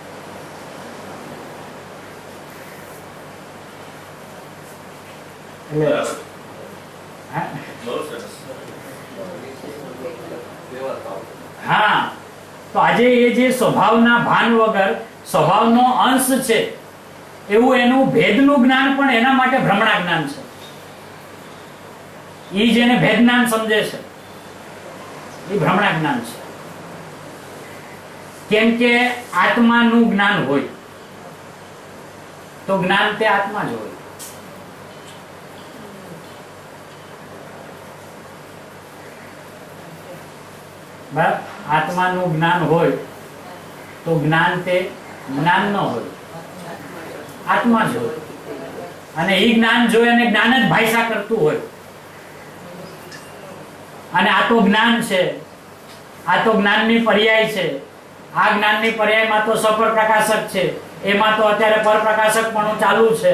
હા, તો આજે એ જે સ્વભાવના ભાન વગર સ્વભાવનો અંશ છે એવું એનું ભેદનું જ્ઞાન પણ એના માટે ભ્રમણા જ્ઞાન છે. એ જેને ભેદ જ્ઞાન સમજે છે એ ભ્રમણા જ્ઞાન છે. કેમ કે આત્માનું જ્ઞાન હોય તો જ્ઞાન તે આત્મા જ હોય. બરાબર? આત્માનું જ્ઞાન હોય તો જ્ઞાન તે જ્ઞાન ન હોય, આત્મા જ હોય. અને એ જ્ઞાન જોઈ અને જ્ઞાન જ ભાઈસા કરતું હોય. અને આ તો જ્ઞાન છે, આ તો જ્ઞાનની પર્યાય છે. આ જ્ઞાનની પર્યાયમાં તો સપર પ્રકાશક છે, એમાં તો અત્યારે પરપ્રકાશક પણ ચાલુ છે.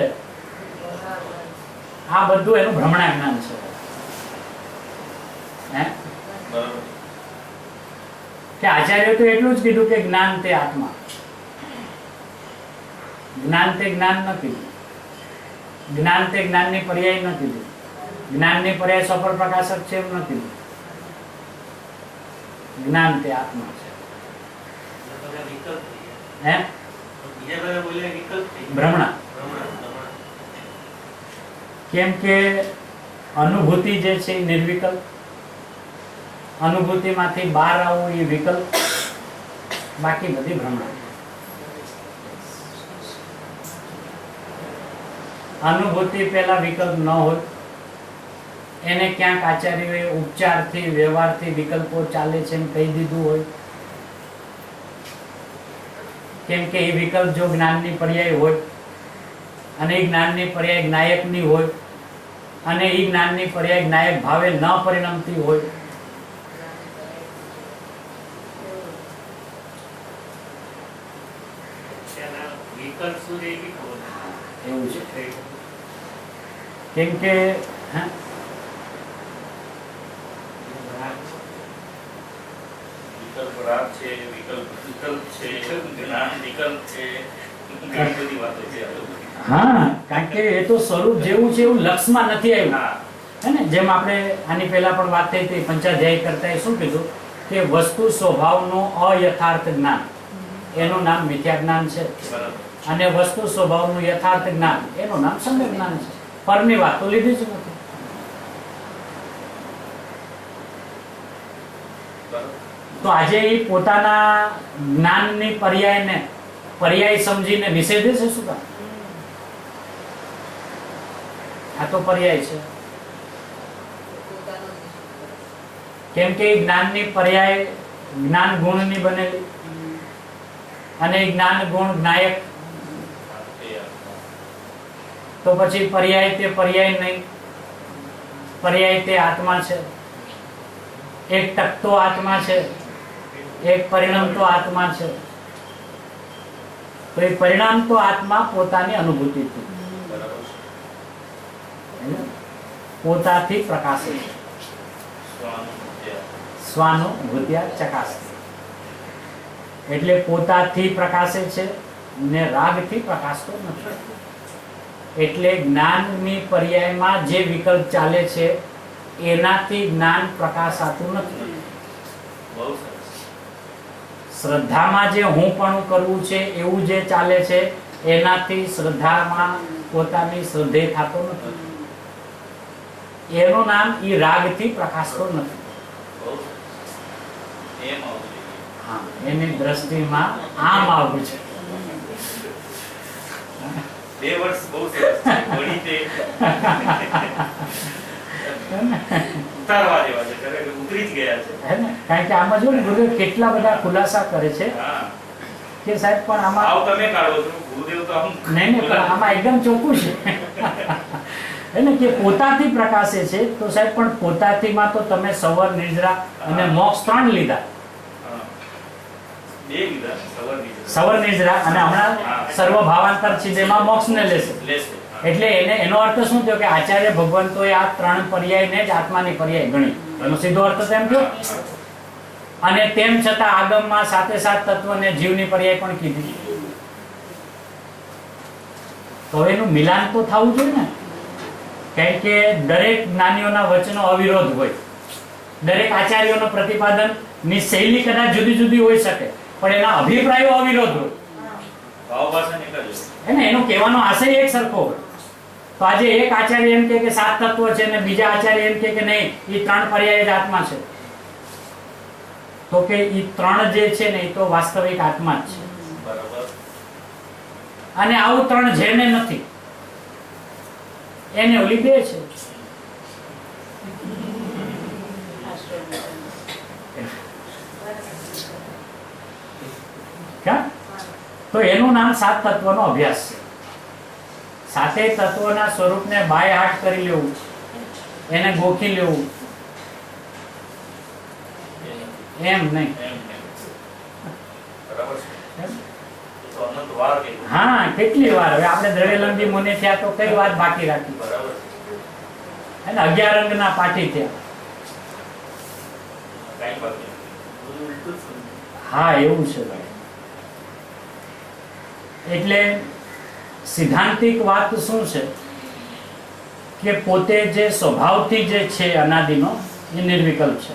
આ બધું એનું ભ્રમણા જ્ઞાન છે. હે બરાબર. કે આચાર્ય તો એટલું જ કીધું કે જ્ઞાન તે આત્મા, જ્ઞાન તે જ્ઞાન ન કીધું, જ્ઞાન તે જ્ઞાનની પર્યાય ન કીધું, જ્ઞાનની પર્યાય સફળ પ્રકાશક છે એમ ન કીધું. જ્ઞાન તે આત્મા છે. હે ભ્રમણા. કેમ કે અનુભૂતિ જે છે એ નિર્વિકલ્પ, અનુભૂતિમાંથી બહાર આવવું એ વિકલ્પ, બાકી બધી ભ્રમણા. અનુભૂતિ પહેલા વિકલ્પ ન હોય, એને ક્યાંક આચાર્યોએ ઉપચારથી વ્યવહારથી વિકલ્પો ચાલે છે એમ કહી દીધું હોય. કેમ કે એ વિકલ્પ જો જ્ઞાનની પર્યાય હોય અને એ જ્ઞાનની પર્યાય જ્ઞાયકની હોય અને એ જ્ઞાનની પર્યાય જ્ઞાયક ભાવે ન પરિણમતી હોય, એવું છે. કેમ કે વિકલ્પ રાગ છે, વિકલ્પ છે, જ્ઞાન વિકલ્પ છે, ઘણી બધી વાતો છે. હા, કારણ કે એ તો સ્વરૂપ જેવું છે એવું લક્ષમાં નથી આવ્યું. હા. હે ને? જેમ આપણે આની પહેલા પણ વાત થઈ હતી, પંચાધ્યાય કરતા એ શું કીધું કે વસ્તુ સ્વભાવનું અયથાર્થ જ્ઞાન એનું નામ મિથ્યા જ્ઞાન છે, બરાબર. અને વસ્તુ સ્વભાવનું યથાર્થ જ્ઞાન એનું નામ સમ્યક જ્ઞાન છે. પરની વાત તો લીધી જ નથી. તો આજે એ પોતાના જ્ઞાનની પર્યાય સમજીને નિષેધે છે. શું કામ? આ તો પર્યાય છે. કેમ કે જ્ઞાનની પર્યાય જ્ઞાન ગુણની બનેલી, અને જ્ઞાન ગુણ જ્ઞાયક, તો પછી પર્યાય તે પર્યાય નહીં, પર્યાય તે આત્મા છે. એક ટકતો આત્મા છે, એક પરિણામતો આત્મા છે. તો એ પરિણામતો આત્મા પોતાની અનુભૂતિથી, પોતાથી પ્રકાશે છે, સ્વાનુભૂત્યા ચકાશે. એટલે પોતાથી પ્રકાશે છે ને રાગથી પ્રકાશતો નથી. એટલે જ્ઞાનની પર્યાયમાં જે વિકલ્પ ચાલે છે એનાથી જ્ઞાન પ્રકાશાતું નથી. બહુ સરસ. શ્રદ્ધામાં જે હું પણ કરવું છે એવું જે ચાલે છે એનાથી શ્રદ્ધામાં પોતાની શ્રદ્ધે થતો નથી. એનું નામ ઈ રાગથી પ્રકાશતો નથી. બહુ સરસ. એમ આવવું જોઈએ. હા, એની દ્રષ્ટિમાં આમ આવું છે. 2 વર્ષ બહુ સરસ છે. વળી તે ઉતારવા જેવા છે, ખરેખર ઉતરી જ ગયા છે. હે ને? કારણ કે આમાં જો ને ગુરુદેવ કેટલા બધા ખુલાસા કરે છે હા. કે સાહેબ પણ આમાં આવ તમે કાઢો છો, ગુરુદેવ તો આમ નહીં પણ આમાં એકદમ ચોખ્ખું છે. એને કે પોતાથી પ્રકાશે છે, તો સાહેબ પણ પોતાથીમાં તો તમે સવર, નિદ્રા અને મોક્ષ 3 લીધા. હા. 2 લીધા, સવાર લીધા. સવર, નિદ્રા અને હમણાં સર્વ ભાવાંતર છે જેમાં મોક્ષને લેશે. લેશે. એટલે એનો અર્થ શું થયો કે આચાર્ય ભગવંતોએ આ 3 પર્યાયને જ આત્માની પર્યાય ગણી. એનો સીધો અર્થ તો એમ થયો. અને તેમ છતાં આગમમાં સાથે તત્વને જીવની પર્યાય પણ કીધી. તો એનું મિલાન તો થવું જોઈએ ને. કારણ કે દરેક જ્ઞાનીઓના વચનો અવિરોધ હોય, દરેક આચાર્યોનો પ્રતિપાદન ની શૈલી કદાચ જુદી જુદી હોઈ શકે, પણ એના અભિપ્રાયો અવિરોધ હોય. ભાવભાષા નીકળે. એને એનો કહેવાનો આશય એક સરખો હોય. તો આજે એક આચાર્ય એમ કે 7 તત્વો છે અને બીજા આચાર્ય એમ કે નહીં એ 3 પર્યાય જ આત્મા છે. તો કે એ 3 જે છે ને એ તો વાસ્તવિક આત્મા જ છે. બરાબર. અને આવું 3 જેને નથી એને ઓલી 2 છે. ક્યાં? તો એનું નામ સાત તત્વનો અભ્યાસ છે. સાતે તત્વોના સ્વરૂપને બાય હાથ કરી લેવું, એને ગોખી લેવું, એમ નહીં. બરાબર છે. તો અનંત વાર કીધું. હા, કેટલી વાર. હવે આપણે દ્રવ્યલંબી મુનિ થયા તો કઈ વાત બાકી રાખી? બરાબર છે. અને 11 અંગના પાઠી થયા. કાંઈ બાકી નથી. બધું ઉલટું જ છે. હા, એવું છે ભાઈ. એટલે સિદ્ધાંતિક વાત શું છે કે પોતે જે સ્વભાવથી જે છે અનાદિનો એ નિર્વિકલ્પ છે.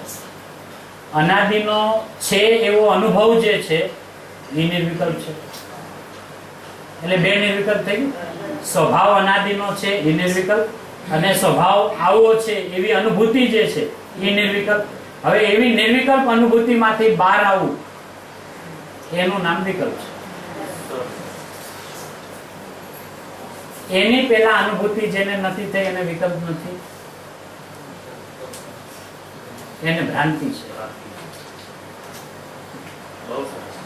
અનાદિનો છે એવો અનુભવ જે છે એ નિર્વિકલ્પ છે. એટલે બે નિર્વિકલ્પ થઈ ગયું. સ્વભાવ અનાદિનો છે એ નિર્વિકલ્પ, અને સ્વભાવ આવો છે એવી અનુભૂતિ જે છે એ નિર્વિકલ્પ. હવે એવી નિર્વિકલ્પ અનુભૂતિમાંથી બહાર આવવું એનું નામ વિકલ્પ છે. એની પેલા અનુભૂતિ જેને નથી થઈ એને વિકલ્પ નથી, એને ભ્રાંતિ છે. બહુ સરસ.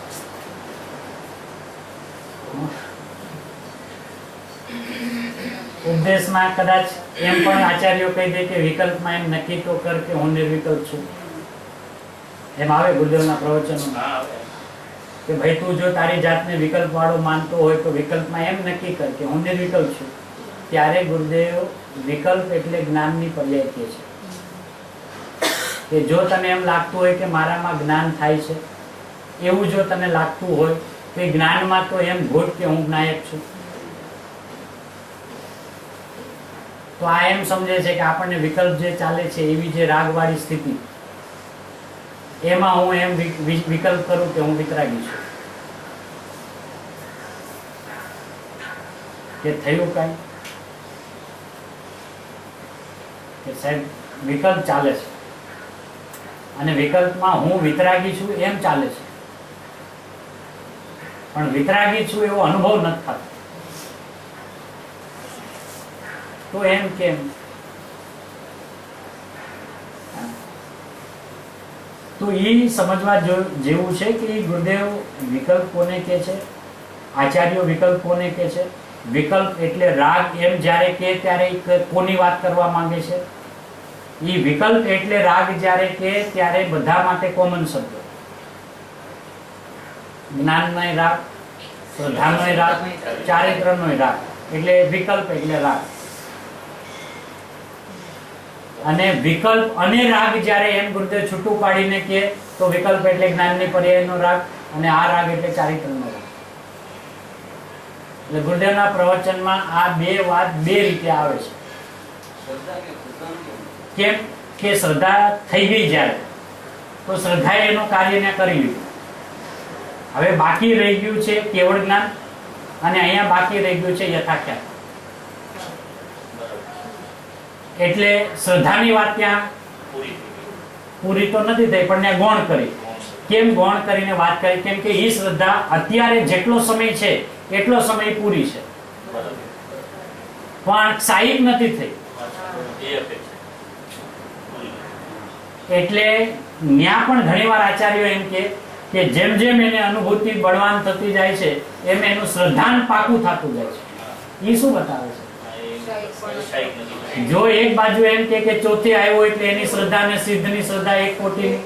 ઉપદેશમાં કદાચ એમ પણ આચાર્યો કહી દે કે વિકલ્પમાં એમ નક્કી તો કર કે હું નિર્વિકલ્પ છું. એમ આવે ગુરુદેવના પ્રવચનો હા, આવે. કે ભાઈ તું જો તારી જાતને વિકલ્પ વાળો માનતો હોય તો વિકલ્પમાં એમ નક્કી કર કે હું નિર્વિકલ્પ છું. ત્યારે ગુરુદેવ વિકલ્પ એટલે જ્ઞાનની પર્યાય કહે છે કે જો તને એમ લાગતું હોય કે મારામાં જ્ઞાન થાય છે, એવું જો તને લાગતું હોય તો એ જ્ઞાનમાં તો એમ ઘોટ કે હું જ્ઞાયક છું. તો આ એમ સમજે છે કે આપણને વિકલ્પ જે ચાલે છે એવી જે રાગવાળી સ્થિતિ, એમાં હું એમ વિકલ્પ કરું કે હું વિતરાગી છું. કે થયું કાંઈ કે સાહેબ વિકલ્પ ચાલે છે અને વિકલ્પમાં હું વિતરાગી છું એમ ચાલે છે, પણ વિતરાગી છું એવો અનુભવ નથી થતો. તો એમ કેમ? તો એ સમજવા જેવું છે કે ગુરુદેવ વિકલ્પ કોને કહે છે, આચાર્યો વિકલ્પ કોને કહે છે. વિકલ્પ એટલે રાગ એમ જ્યારે કે ત્યારે કોની વાત કરવા માંગે છે. એ વિકલ્પ એટલે રાગ જ્યારે કે ત્યારે બધા માટે કોમન શબ્દ. જ્ઞાનમય રાગ, શ્રદ્ધામય રાગ, ચારિત્રમય રાગ, એટલે વિકલ્પ એટલે રાગ. અને વિકલ્પ અને રાગ જ્યારે એમ ગુરુદેવ છૂટું પાડીને કહે તો વિકલ્પ એટલે જ્ઞાનની પર્યાયનો રાગ અને આ રાગ એટલે ચારિત્રનો રાગ. એટલે ગુરુદેવના પ્રવચનમાં આ બે વાત બે રીતે આવે છે. કેમ કે શ્રદ્ધા થઈ ગઈ જ્યારે તો શ્રદ્ધાએ એનું કાર્યને કરી લીધું. હવે બાકી રહી ગયું છે કેવળ જ્ઞાન, અને અહીંયા બાકી રહી ગયું છે યથાખ્યાત. એટલે શ્રદ્ધાની વાત ત્યાં પૂરી તો નથી થઈ, પણ ત્યાં ગૌણ કરી. કેમ ગૌણ કરીને વાત કરી? કેમ કે એ શ્રદ્ધા અત્યારે જેટલો સમય છે એટલો સમય પૂરી છે, પણ સાહિક નથી થઈ. એટલે ત્યાં પણ ઘણીવાર આચાર્યો એમ કે જેમ જેમ એને અનુભૂતિ બળવાન થતી જાય છે એમ એનું શ્રદ્ધાન પાકું થતું જાય છે. એ શું બતાવે છે? જો એક બાજુ એમ કે ચોથી આવ્યો એટલે એની શ્રદ્ધા ને સિદ્ધની શ્રદ્ધા એક કોટીની,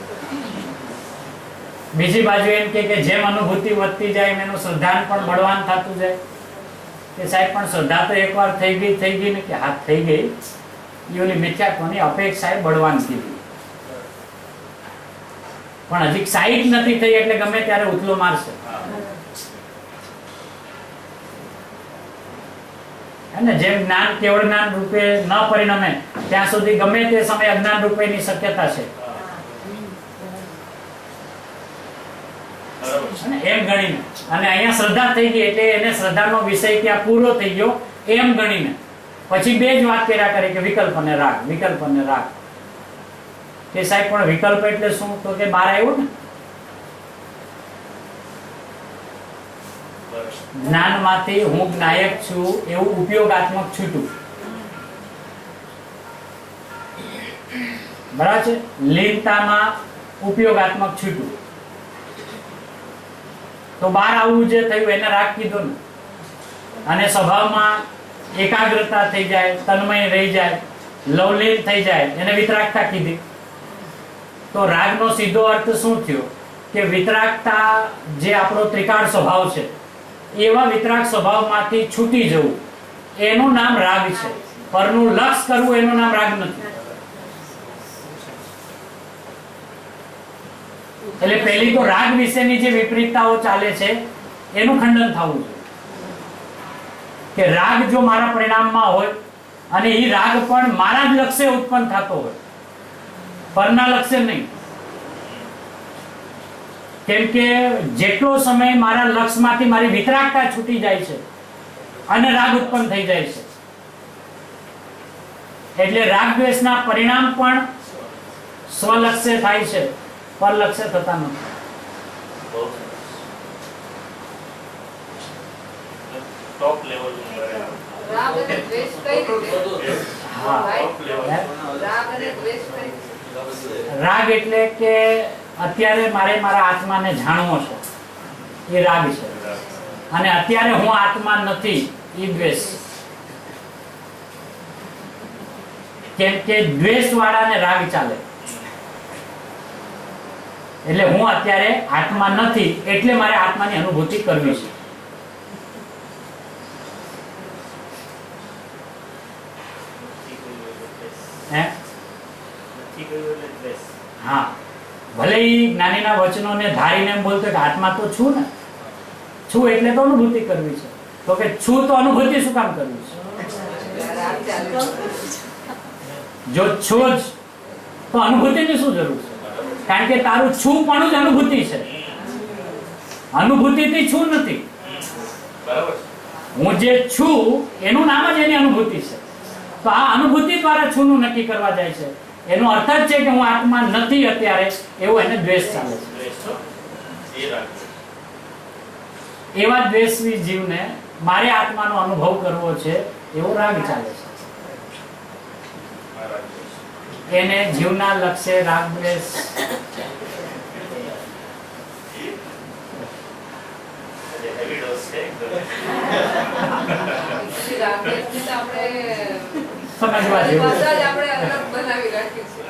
બીજી બાજુ એમ કે જેમ અનુભૂતિ વધતી જાય એમ એનું શ્રદ્ધાન પણ બળવાન થતું જાય. કે સાહેબ પણ શ્રદ્ધા તો એકવાર થઈ ગઈ ને કે હાથ થઈ ગઈ, એની મિથ્યાત્વની અપેક્ષાએ બળવાન કીધી, પણ હજી સાઈટ નથી થઈ એટલે ગમે ત્યારે ઉથલો મારશે. અને જેમ જ્ઞાન કેવળ જ્ઞાન રૂપે ન પરિણમે ત્યાં સુધી ગમે તે સમય અજ્ઞાન રૂપેની શક્યતા છે. એમ ગણીને, અને અહીંયા શ્રદ્ધા થઈ ગઈ એટલે એને શ્રદ્ધાનો વિષય ત્યાં પૂરો થઈ ગયો એમ ગણીને પછી બે જ વાત કર્યા કરે કે વિકલ્પ અને રાગ, વિકલ્પ અને રાગ. કે સાહેબ પણ વિકલ્પ એટલે શું? તો કે બહાર આવ્યો ને જ્ઞાનમાંથી હું જ્ઞાયક છું એવું ઉપયોગાત્મક છૂટું. બરાબર છે? લીનતામાં ઉપયોગાત્મક છૂટું. તો બહાર આવવું જે થયું એને રાગ કીધો ને. અને સ્વભાવમાં એકાગ્રતા થઈ જાય, તન્મય રહી જાય, લવલીન થઈ જાય, એને વિતરાગતા કીધી. તો રાગનો સીધો અર્થ શું થયો કે વિતરાગતા જે આપણો ત્રિકાળ સ્વભાવ છે એવા વિતરાગ સ્વભાવમાંથી છૂટી જવું એનું નામ રાગ છે. પરનું લક્ષ કરવું એનું નામ રાગ નથી. એટલે પહેલી તો રાગ વિશેની જે વિપરીતતાઓ ચાલે છે એનું ખંડન થવું જોઈએ કે રાગ જો મારા પરિણામમાં હોય અને એ રાગ પણ મારા જ લક્ષ્ય ઉત્પન્ન થતો હોય, પરના લક્ષ્ય નહીં. કેમ કે જેટલો સમય મારા લક્ષ્યમાંથી મારી વિતરાગતા છૂટી જાય છે અને રાગ ઉત્પન્ન થઈ જાય છે, એટલે રાગ દ્વેષના પરિણામ પણ સ્વલક્ષ્ય થાય છે, પરલક્ષ્ય થતા નથી. બહુ સરસ. ટોપ લેવલ રાગ અને દ્વેષ કઈ રીતે? હા. ટોપ લેવલ રાગ અને દ્વેષ કઈ રીતે? રાગ એટલે કે અત્યારે મારે મારા આત્માને જાણવો છે, એ રાગ છે. અને અત્યારે હું આત્મા નથી, એ દ્વેષ. કેમ કે દ્વેષ વાળાને રાગ ચાલે. એટલે હું અત્યારે આત્મા નથી એટલે મારે આત્માની અનુભૂતિ કરવી છે. હે? હા, ભલે ઈ જ્ઞાનીના વચનોને ધારીને એમ બોલતો કે આત્મા તો છું ને, છું એટલે તો અનુભૂતિ કરવી છે. તો કે છું તો અનુભૂતિ શું કામ કરવી છે? રાગ ચાલે છે. જો છો જ તો અનુભૂતિની શું જરૂર છે? કારણ કે તારું છું પણ જ અનુભૂતિ છે, અનુભૂતિથી છું નથી. બરાબર. હું જે છું એનું નામ જ એની અનુભૂતિ છે. તો આ અનુભૂતિ દ્વારા છું નું નક્કી કરવા જાય છે. એનો અર્થ જ છે કે હું આત્મા નથી અત્યારે, એવો એને દ્વેષ ચાલે છે. એ રાગ. એવા દ્વેષી જીવને મારે આત્માનો અનુભવ કરવો છે એવો રાગ ચાલે છે. આ રાગ. એને જીવના લક્ષ્ય રાગ દ્વેષ હેવી ડોઝ છે એકદમ. પછી રાગ દ્વેષની તો આપણે સમજવા જેવું છે. બધા જ આપણે અલગ બનાવી રાખી છે.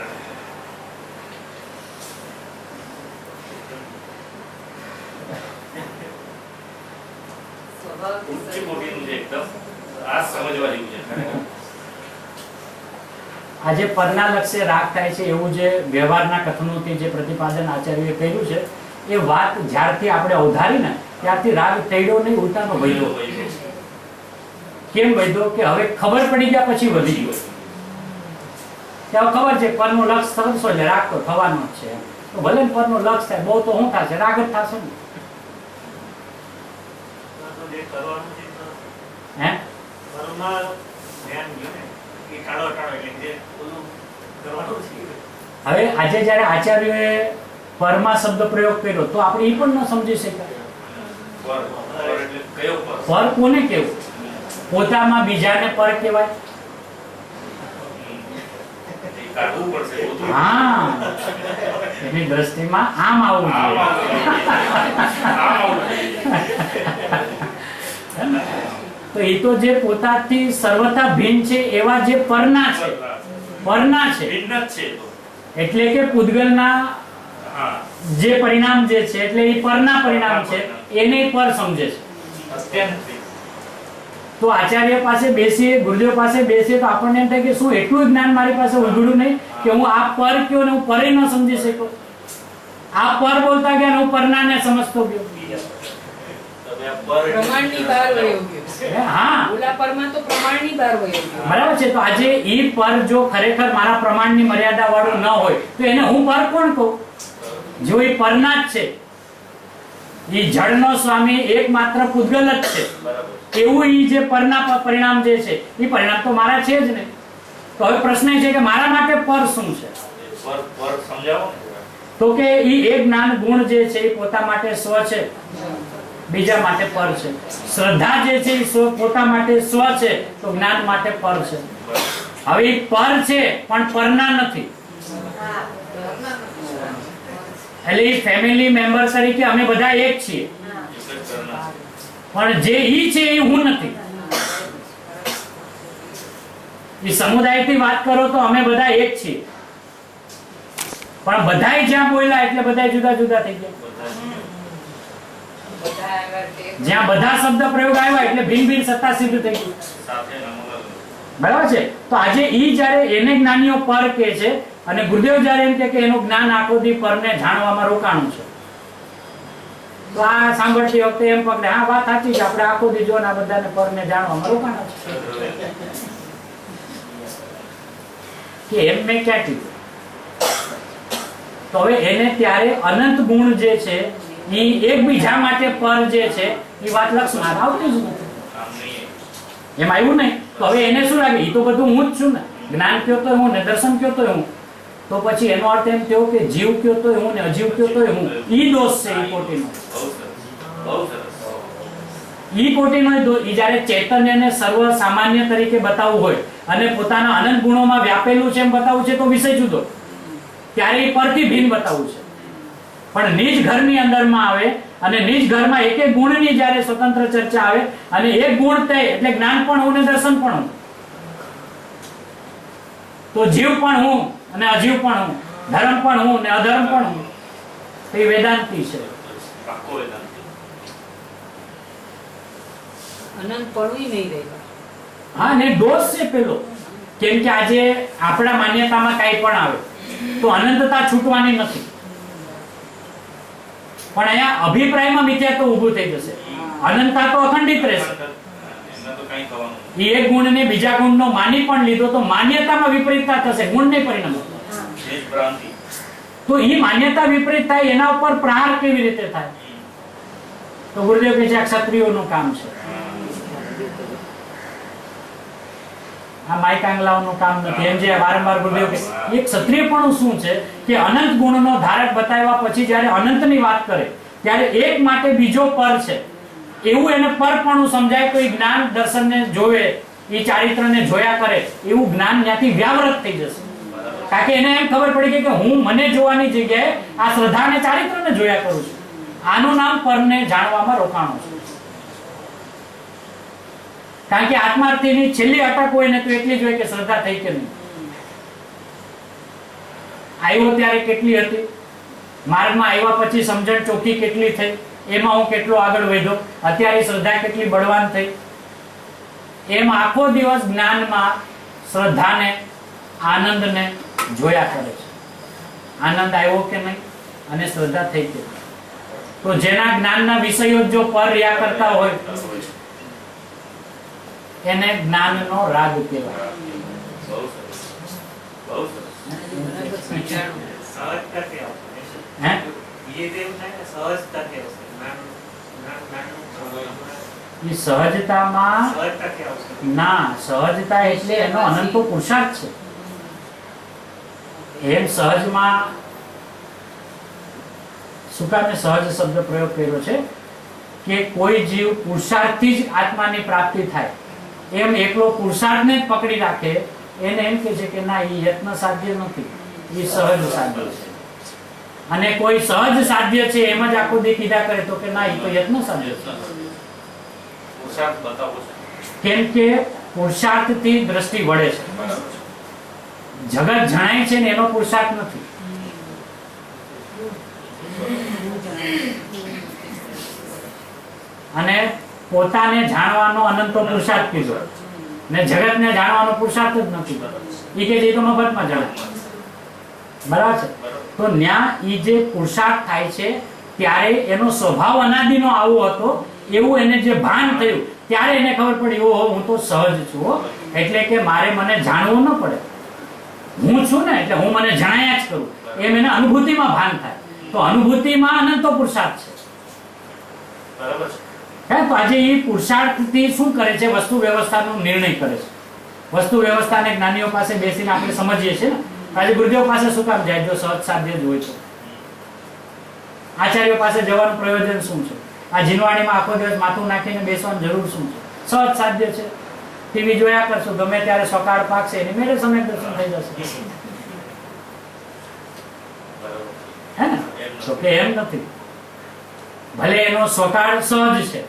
સ્વભાવથી ઊંચી મોટીનું છે એકદમ. આ સમજવા જેવું છે ખરેખર. આજે પરના લક્ષ્ય રાગ થાય છે એવું જે વ્યવહારના કથનોથી જે પ્રતિપાદન આચાર્યએ કર્યું છે એ વાત જ્યારથી આપણે અવધારી ને ત્યારથી રાગ ટળ્યો નહીં, ઉલટાનો વધ્યો. કેમ વધ્યો? કે હવે ખબર પડી ગયા પછી વધી ગયો. કે હવે ખબર છે પરનું લક્ષ્ય થશે એટલે રાગ તો થવાનો જ છે. તો ભલે ને પરનું લક્ષ્ય થાય, બહુ તો શું થશે? રાગ જ થશે ને. હે? હવે આજે જયારે આચાર્યોએ પરમાં શબ્દ પ્રયોગ કર્યો તો આપણે એ પણ ન સમજી શકાય. પર એટલે કયો પર? પર કોને કેવું? પોતામાં બીજાને પર કહેવાય? એ કાઢવું પડશે બધું. હા, એની દ્રષ્ટિમાં આમ આવવું આમ જોઈએ. આવવું જોઈએ. તો એ તો જે પોતાથી સર્વથા ભિન્ન છે એવા જે પરના છે, પરના છે ભિન્ન જ છે તો. એટલે કે પૂતગલના હા. જે પરિણામ જે છે એટલે એ પરના પરિણામ છે એને પર સમજે છે. અત્યંત. તો આચાર્ય પાસે બેસીએ, ગુરુદેવ પાસે બેસીએ તો આપણને એમ થાય કે શું એટલું જ્ઞાન મારી પાસે ઉઘડું નહીં કે હું આ પર કયો ને હું પરે ન સમજી શકું? આ પર બોલતા ગયા ને હું પરનાને સમજતો ગયો. તમે આ પર પ્રમાણની બહાર વયો ગયો. હા, ઓલા પરમાં તો પ્રમાણની બહાર વયો ગયો. બરાબર છે. તો આજે ઈ પર જો ખરેખર મારા પ્રમાણની મર્યાદા વાળું ન હોય તો એને હું પર કોણ કહું? જો એ પરના જ છે, ઈ જળનો સ્વામી એકમાત્ર પૂતગલ જ છે, બરાબર. એવું ઈ જે પરના પરિણામ જે છે એ પરિણામ તો મારા છે જ ને. તો હવે પ્રશ્ન એ છે કે મારા માટે પર શું છે? પર પર સમજાવો ને. તો કે ઈ એક જ્ઞાન ગુણ જે છે એ પોતા માટે સ્વ છે, બીજા માટે પર છે. શ્રદ્ધા જે છે એ પોતા માટે સ્વ છે, તો જ્ઞાન માટે પર છે. હવે ઈ પર છે પણ પરના નથી. એટલે ઈ ફેમિલી મેમ્બર તરીકે અમે બધા એક છીએ. પણ જે ઈ છે એ હું નથી. એ સમુદાયથી વાત કરો તો અમે બધા એક છીએ, પણ બધાય જ્યાં બોલ્યા એટલે બધાય જુદા જુદા થઈ ગયા. બધા આગળ તે જ્યાં બધા શબ્દ પ્રયોગ આવ્યા એટલે ભિન્ન ભિન્ન સત્તા સિદ્ધ થઈ ગઈ. બરાબર છે. તો આજે ઈ જ્યારે એને જ્ઞાનીઓ પર કે છે અને ગુરુદેવ જ્યારે એમ કે એનું જ્ઞાન આખો દી પરને જાણવામાં રોકાણું છે, તો આ સાંભળતી વખતે એમ પકડે હા વાત સાચી છે, આપણે આખો દી જો આ બધાને પરને જાણવામાં રોકાણા છે કે એમ મેં ક્યાં કીધું. તો હવે એને ત્યારે અનંત ગુણ જે છે ઈ એકબીજા માટે પર જે છે એ વાત લક્ષમાં આવતી જ નથી. એમ આવ્યું નહીં. તો હવે એને શું લાગે, ઈ તો બધું હું જ છું ને, જ્ઞાન કયો તો હું ને દર્શન કયો તો હું, તો પછી એનો અર્થ એમ થયો કે જીવ કયો તો હું ને અજીવ કયો તો હું. ઈ દોષ છે ઈ કોટીનો. ઈ કોટીનો ઈ જ્યારે ચૈતન્યને સર્વ સામાન્ય તરીકે બતાવવું હોય અને પોતાના અનંત ગુણોમાં વ્યાપેલું છે એમ બતાવવું છે તો વિષય જુદો, ત્યારે ઈ પરથી ભિન્ન બતાવવું છે. પણ નિજ ઘરની અંદરમાં આવે અને નિજ ઘરમાં એક એક ગુણની જ્યારે સ્વતંત્ર ચર્ચા આવે અને એક ગુણ તે એટલે જ્ઞાન પણ હું ને દર્શન પણ હું, તો જીવ પણ હું અને અજીવ પણ હું, ધર્મ પણ હું ને અધર્મ પણ હું. એ વેદાંતિ છે. અનંત પડવું નહીં રહેવા. હા, ને દોષ છે પેલો. કેમ કે આજે આપણા માન્યતામાં કાંઈ પણ આવે તો અનંતતા છૂટવાની નથી, પણ અહીંયા અભિપ્રાયમાં મિથ્યાત્વ ઊભું થઈ જશે. અનંતતા તો અખંડિત રહેશે. એ એક ગુણને બીજા ગુણનો માની પણ લીધો તો માન્યતામાં વિપરીતતા થશે, ગુણ નહીં પરિણામ. તો એ માન્યતા વિપરીત થાય એના ઉપર પ્રહાર કેવી રીતે થાય? તો ગુરુદેવ કહે છે આ ક્ષત્રિયોનું કામ છે, આ માયકાંગલાઓનું કામ નથી. એમ જે વારંવાર ગુરુદેવ કહે એ ક્ષત્રિયપણું શું છે કે અનંત ગુણનો ધારક બતાવ્યા પછી જ્યારે અનંતની વાત કરે ત્યારે એક માટે બીજો પર છે એવું એને પરપણું સમજાય તો એ જ્ઞાન દર્શનને જોવે, એ ચારિત્રને જોયા કરે એવું જ્ઞાન ત્યાંથી વ્યાવૃત થઈ જશે. કારણ કે એને એમ ખબર પડી ગઈ કે હું મને જોવાની જગ્યાએ આ શ્રદ્ધા અને ચારિત્રને જોયા કરું છું. આનું નામ પરને જાણવામાં રોકાણું છે. કારણ કે આત્માર્થીની છેલ્લી અટક હોય ને તો એટલી જ હોય કે શ્રદ્ધા થઈ કે નહીં. આવ્યો ત્યારે કેટલી હતી, માર્ગમાં આવ્યા પછી સમજણ ચોખ્ખી કેટલી થઈ, એમાં હું કેટલો આગળ વધ્યો, અત્યારે શ્રદ્ધા કેટલી બળવાન થઈ. એમ આખો દિવસ જ્ઞાનમાં શ્રદ્ધાને આનંદને જોયા કરે છે. આનંદ આવ્યો કે નહીં અને શ્રદ્ધા થઈ કે. તો જેના જ્ઞાનના વિષયો જો પર રહ્યા કરતા હોય એને જ્ઞાનનો રાગ કહેવાય. સહજતામાં ના, સહજતા એટલે એનો અનંતો પુરુષાર્થ છે. એમ સહજમાં શું કામ સહજ શબ્દ પ્રયોગ કર્યો છે કે કોઈ જીવ પુરુષાર્થથી જ આત્માની પ્રાપ્તિ થાય એમ એકલો પુરુષાર્થને જ પકડી રાખે એને એમ કહે છે કે ના એ યત્ન સાધ્ય નથી, એ સહજ સાધ્ય છે. અને કોઈ સહજ સાધ્ય છે એમ જ આખો દી કીધા કરે તો કે ના એ તો યત્ન સાધ્ય છે. કેમ કે પુરુષાર્થથી દ્રષ્ટિ વળે છે. જગત જણાય છે ને એનો પુરુષાર્થ નથી. અને પોતાને જાણવાનો અનંતો પુરુષાર્થ કીધો ને જગતને જાણવાનો પુરુષાર્થ જ નથી. ઈ કે જે તો મફતમાં જાણે. બરાબર છે. તો ન્યા ઈ જે પુરુષાર્થ થાય છે ત્યારે એનો સ્વભાવ અનાદિનો આવો હતો એવું એને જે ભાન થયું ત્યારે એને ખબર પડી ઓહો હું તો સહજ છું, એટલે કે મારે મને જાણવું ન પડે, હું છું ને એટલે હું મને જણાયા જ કરું એમ એને અનુભૂતિમાં ભાન થાય. તો અનુભૂતિમાં અનંતો પુરુષાર્થ છે. બરાબર છે. તો આજે એ પુરુષાર્થથી શું કરે છે, વસ્તુ વ્યવસ્થાનો નિર્ણય કરે છે. વસ્તુ વ્યવસ્થાને જ્ઞાનીઓ પાસે બેસીને આપણે સમજીએ છીએ ને. આજે ગુરુદેવ પાસે શું કામ જાય જો સહજ સાધ્ય જ હોય તો? આચાર્યો પાસે જવાનું પ્રયોજન શું છે? આ જીનવાણીમાં આખો દિવસ માથું નાખીને બેસવાની જરૂર શું છે? સહજ સાધ્ય છે. ટીવી જોયા કરશું, ગમે ત્યારે સકાળ પાકશે એની મેળે સમય દર્શન થઈ જશે. હે ને? તો કે એમ નથી. ભલે એનો સ્વકાળ સહજ છે,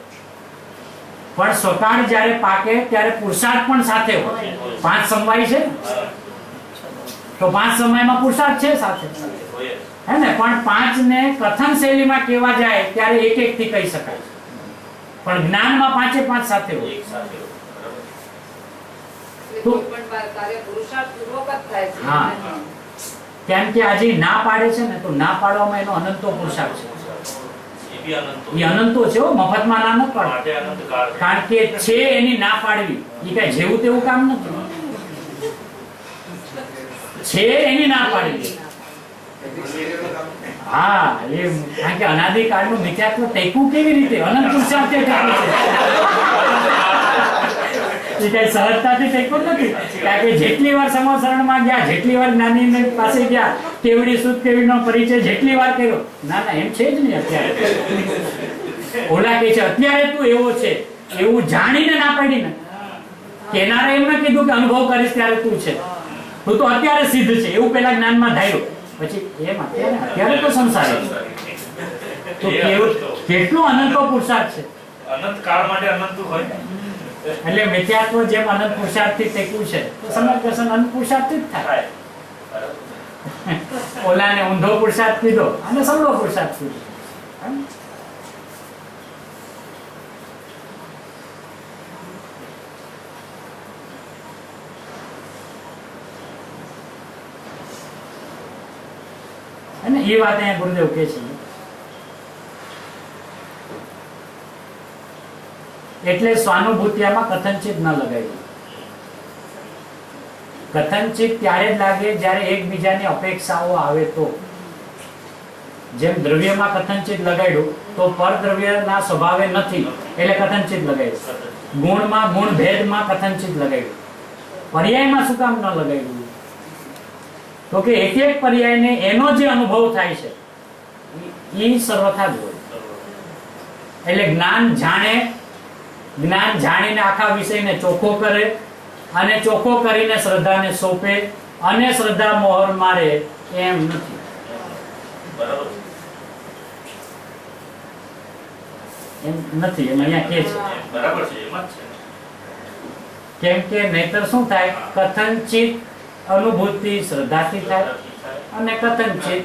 પણ સ્વકાળ જ્યારે પાકે ત્યારે પુરુષાર્થ પણ સાથે હોય. 5 સમવાય છે તો 5 સમયમાં પુરુષાર્થ છે સાથે, હે ને? પણ 5 ને કથન શૈલીમાં કેવા જાય ત્યારે એક એક થી કહી શકાય, પણ જ્ઞાનમાં 5 સાથે હોય. એક સાથે હોય. કોઈ પણ કાર્ય પુરુષાર્થપૂર્વક જ થાય છે. હા. કેમ કે આજે ના પાડે છે ને, તો ના પાડવામાં એનો અનંતો પુરુષાર્થ છે. એ બી અનંત એ અનંતો છે હો, મફતમાં ના ન પાડે. માટે અનંત કાળ છે. કારણ કે છે એની ના પાડવી એ કઈ જેવું તેવું કામ નથી. છે એની ના પાડવી, હા, એ કારણ કે અનાદિકાળનું મિથ્યાત્વ ટેકવું કેવી રીતે? અનંત પુરુષાર્થે ટેકવું છે. એ કઈ સહજતાથી ટેકવું નથી. કારણ કે જેટલી વાર સમસરણમાં ગયા, જેટલી વાર જ્ઞાની પાસે ગયા, કેવડી શુદ્ધ કેવડીનો પરિચય જેટલી વાર કર્યો, ના ના એમ છે જ નહીં. અત્યારે ઓલા કે છે અત્યારે તું એવો છે, એવું જાણીને ના પાડી ને. કેનારે એમ ના કીધું કે અનુભવ કરીશ ત્યારે તું છે, તું તો અત્યારે સિદ્ધ છે એવું પેલા જ્ઞાનમાં ધાર્યું. પછી એમ અત્યારે તો સંસાર તો કેટલો અનંતો પુરુષાર્થ છે. અનંત કાળ માટે અનંત હોય. એટલે મિથ્યાત્વ જેમ અનંત પુરુષાર્થ થી ટેકવું છે, તો સમર્પણ અનંત પુરુષાર્થ થી જ થાય. ઓલાને ઊંધો પુરુષાર્થ કીધો અને સવળો પુરુષાર્થ કીધો. અને એ વાત અહીંયા ગુરુદેવ કહે છે, એટલે સ્વાનુભૂતિયામાં કથનચિત ન લગાવ્યું. કથનચિત ત્યારે જ લાગે જ્યારે એકબીજાની અપેક્ષાઓ આવે તો. જેમ દ્રવ્યમાં કથનચિત લગાડ્યું તો પરદ્રવ્યના સ્વભાવે નથી એટલે કથનચિત લગાડ્યું. ગુણમાં ગુણ ભેદમાં કથનચિત લગાડ્યું. પર્યાયમાં શું કામ ન લગાડ્યું? તો કે એક એક પર્યાયને એનો જે અનુભવ થાય છે એ સર્વથા જ હોય. એટલે જ્ઞાન જાણીને આખા વિષયને ચોખ્ખો કરે અને ચોખ્ખો કરીને શ્રદ્ધાને સોંપે અને શ્રદ્ધા મોહર મારે એમ નથી. બરાબર એમ નથી, એમ અહીંયા કે છે. બરાબર છે, એમ જ છે. કેમ કે નહીતર શું થાય? કથનચિત અનુભૂતિ શ્રદ્ધાથી થાય અને કથનચિત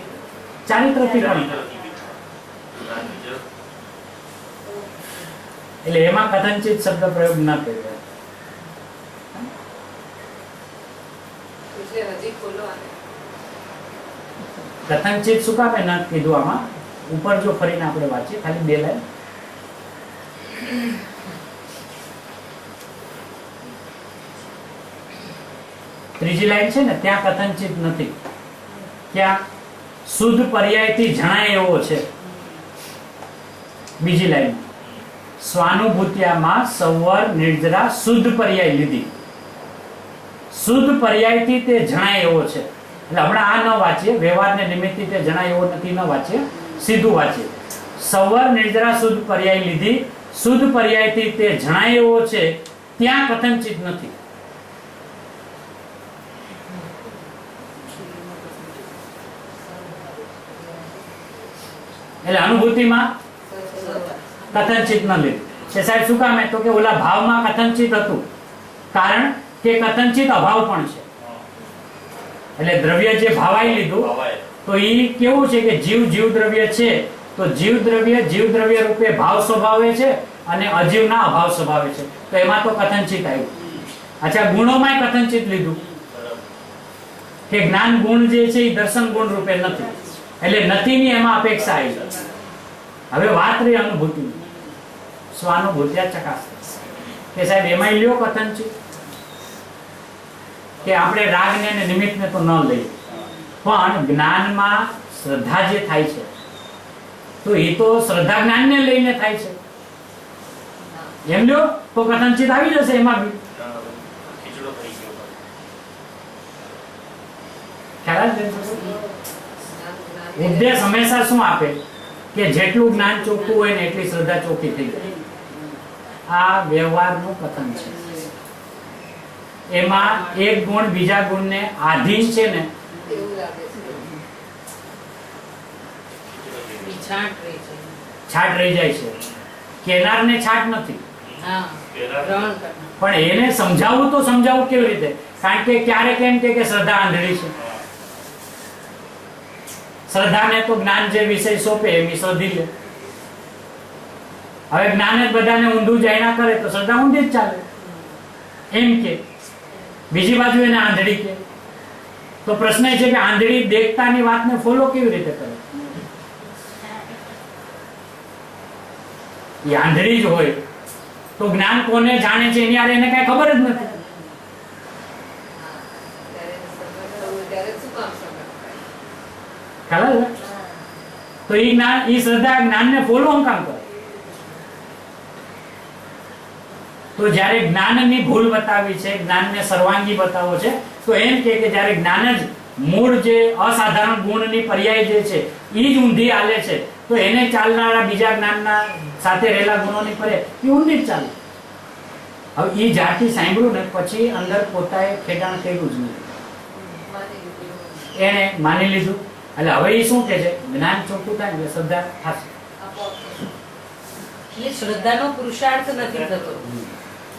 ચારિત્રથી પણ થાય. એટલે એમાં કથનચિત શબ્દ પ્રયોગ ના કર્યો. એટલે હજી ખોલો આને. કથનચિત શું કામે ન કીધું? આમાં ઉપર જો ફરીને આપણે વાંચીએ ખાલી 2 લાઈન. ત્રીજી લાઈન છે ને ત્યાં કથનચિત નથી, ત્યાં શુદ્ધ પર્યાયથી જણાય એવો છે. બીજી લાઈન સ્વાનુભૂત્યામાં સંવર નિર્જરા શુદ્ધ પર્યાય લીધી. શુદ્ધ પર્યાયથી તે જણાય એવો છે. એટલે હમણાં આ ન વાંચીએ, વ્યવહારને નિમિત્તથી તે જણાય એવો નથી, ન વાંચીએ, સીધું વાંચીએ. સંવર નિર્જરા શુદ્ધ પર્યાય લીધી, શુદ્ધ પર્યાયથી તે જણાય એવો છે, ત્યાં કથનચિત નથી. એટલે અનુભૂતિમાં કથનચિત ન લીધું. કે સાહેબ શું કામ? તો કે ઓલા ભાવમાં કથનચિત હતું, કારણ કે કથનચિત અભાવ પણ છે. એટલે દ્રવ્ય જે ભાવાઈ લીધું તો એ કેવું છે કે જીવ દ્રવ્ય છે, તો જીવ દ્રવ્ય રૂપે ભાવ સ્વભાવે છે અને અજીવના અભાવ સ્વભાવે છે, તો એમાં તો કથનચિત આવ્યું. અચ્છા, ગુણોમાં કથનચિત લીધું કે જ્ઞાન ગુણ જે છે એ દર્શન ગુણ રૂપે નથી, એટલે નથીની એમાં અપેક્ષા આવી. હવે વાત રહી અનુભૂતિ, સ્વાનુભૂત્યા ચકાસ કે સાહેબ એમાં લ્યો કથનચિત કે આપણે રાગને અને નિમિત્તને તો ન લઈએ, પણ જ્ઞાનમાં શ્રદ્ધા જે થાય છે તો એ તો શ્રદ્ધા જ્ઞાનને લઈને થાય છે. એમ લ્યો તો કથનચિત આવી જશે એમાં બી. ખીચડો થઈ ગયો. ખ્યાલ જ નથી. ઉપદેશ હંમેશા શું આપે કે જેટલું જ્ઞાન ચોખ્ખું હોય ને એટલી શ્રદ્ધા ચોખ્ખી થઈ જાય. આ વ્યવહારનું કથન છે. એમાં એક ગુણ બીજા ગુણને આધીન છે ને, એવું લાગે છે. પીછાટ રહી છે. છાટ રહી જાય છે, કેનારને છાટ નથી. હા, ગ્રહણ કરનાર. પણ એને સમજાવવું તો સમજાવવું કેવી રીતે? કારણ કે ક્યારેક એમ કે શ્રદ્ધા આંધળી છે. શ્રદ્ધાને તો જ્ઞાન જે વિષય સોંપે એમ શ્રદ્ધી લે. હવે જ્ઞાન જ બધાને ઊંધું જાણ્યા કરે તો શ્રદ્ધા ઊંધી જ ચાલે એમ કે. બીજી બાજુ એને આંધળી કે. તો પ્રશ્ન એ છે કે આંધળી દેખતાની વાતને ફોલો કેવી રીતે કરે? એ આંધળી જ હોય તો જ્ઞાન કોને જાણે છે એની હારે એને કઈ ખબર જ નથી. ત્યારે શું કામ સમજ ખ્યાલ આવે? તો એ જ્ઞાન, એ શ્રદ્ધા જ્ઞાનને ફોલો કામ કરે. તો જ્યારે જ્ઞાનની ભૂલ બતાવી છે, જ્ઞાનને સર્વાંગી બતાવો છે, તો એમ કે જ્યારે જ્ઞાન જ મૂળ જે અસાધારણ ગુણની પર્યાય જે છે એ જ ઊંધી હાલે છે, તો એને ચાલનારા બીજા જ્ઞાનના સાથે રહેલા ગુણોની પર્યાય એ ઊંધી જ ચાલે. હવે એ જ્યારથી સાંભળ્યું ને પછી અંદર પોતાએ ખેડાણ કર્યું જ નહીં, એને માની લીધું. એટલે હવે એ શું કે છે? જ્ઞાન ચોખ્ખું થાય એટલે શ્રદ્ધા થશે. એટલે શ્રદ્ધાનો પુરુષાર્થ નથી થતો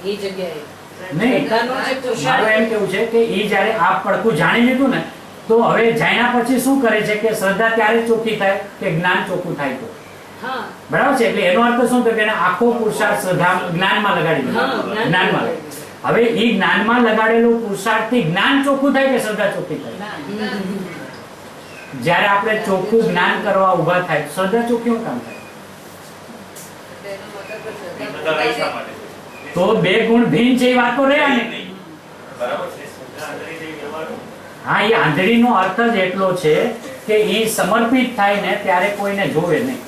એ જગ્યાએ. નહીં, શ્રદ્ધાનો જે મારું પુરુષાર્થ એમ કેવું છે કે એ જ્યારે આ પડખું જાણી લીધું ને, તો હવે જાણ્યા પછી શું કરે છે કે શ્રદ્ધા ત્યારે ચોખ્ખી થાય કે જ્ઞાન ચોખ્ખું થાય તો. હા, બરાબર છે? એટલે એનો અર્થ શું થયો કે એને આખો પુરુષાર્થ શ્રદ્ધા જ્ઞાનમાં લગાડી દીધો. હા, જ્ઞાનમાં હવે એ જ્ઞાનમાં લગાડેલું પુરુષાર્થથી જ્ઞાન ચોખ્ખું થાય કે શ્રદ્ધા ચોખ્ખી થાય? જ્યારે આપણે ચોખ્ખું જ્ઞાન કરવા ઊભા થાય શ્રદ્ધા ચોખ્ખી શું કામ થાય? બધા રહી શા માટે? તો બે ગુણ ભિન્ન છે એ વાત તો રહ્યા ને. બરાબર છે. શ્રદ્ધા આંધળી જેવી વ્યવહારો. હા, એ આંધળીનો અર્થ જ એટલો છે કે એ સમર્પિત થાય ને ત્યારે કોઈને જોવે નહીં.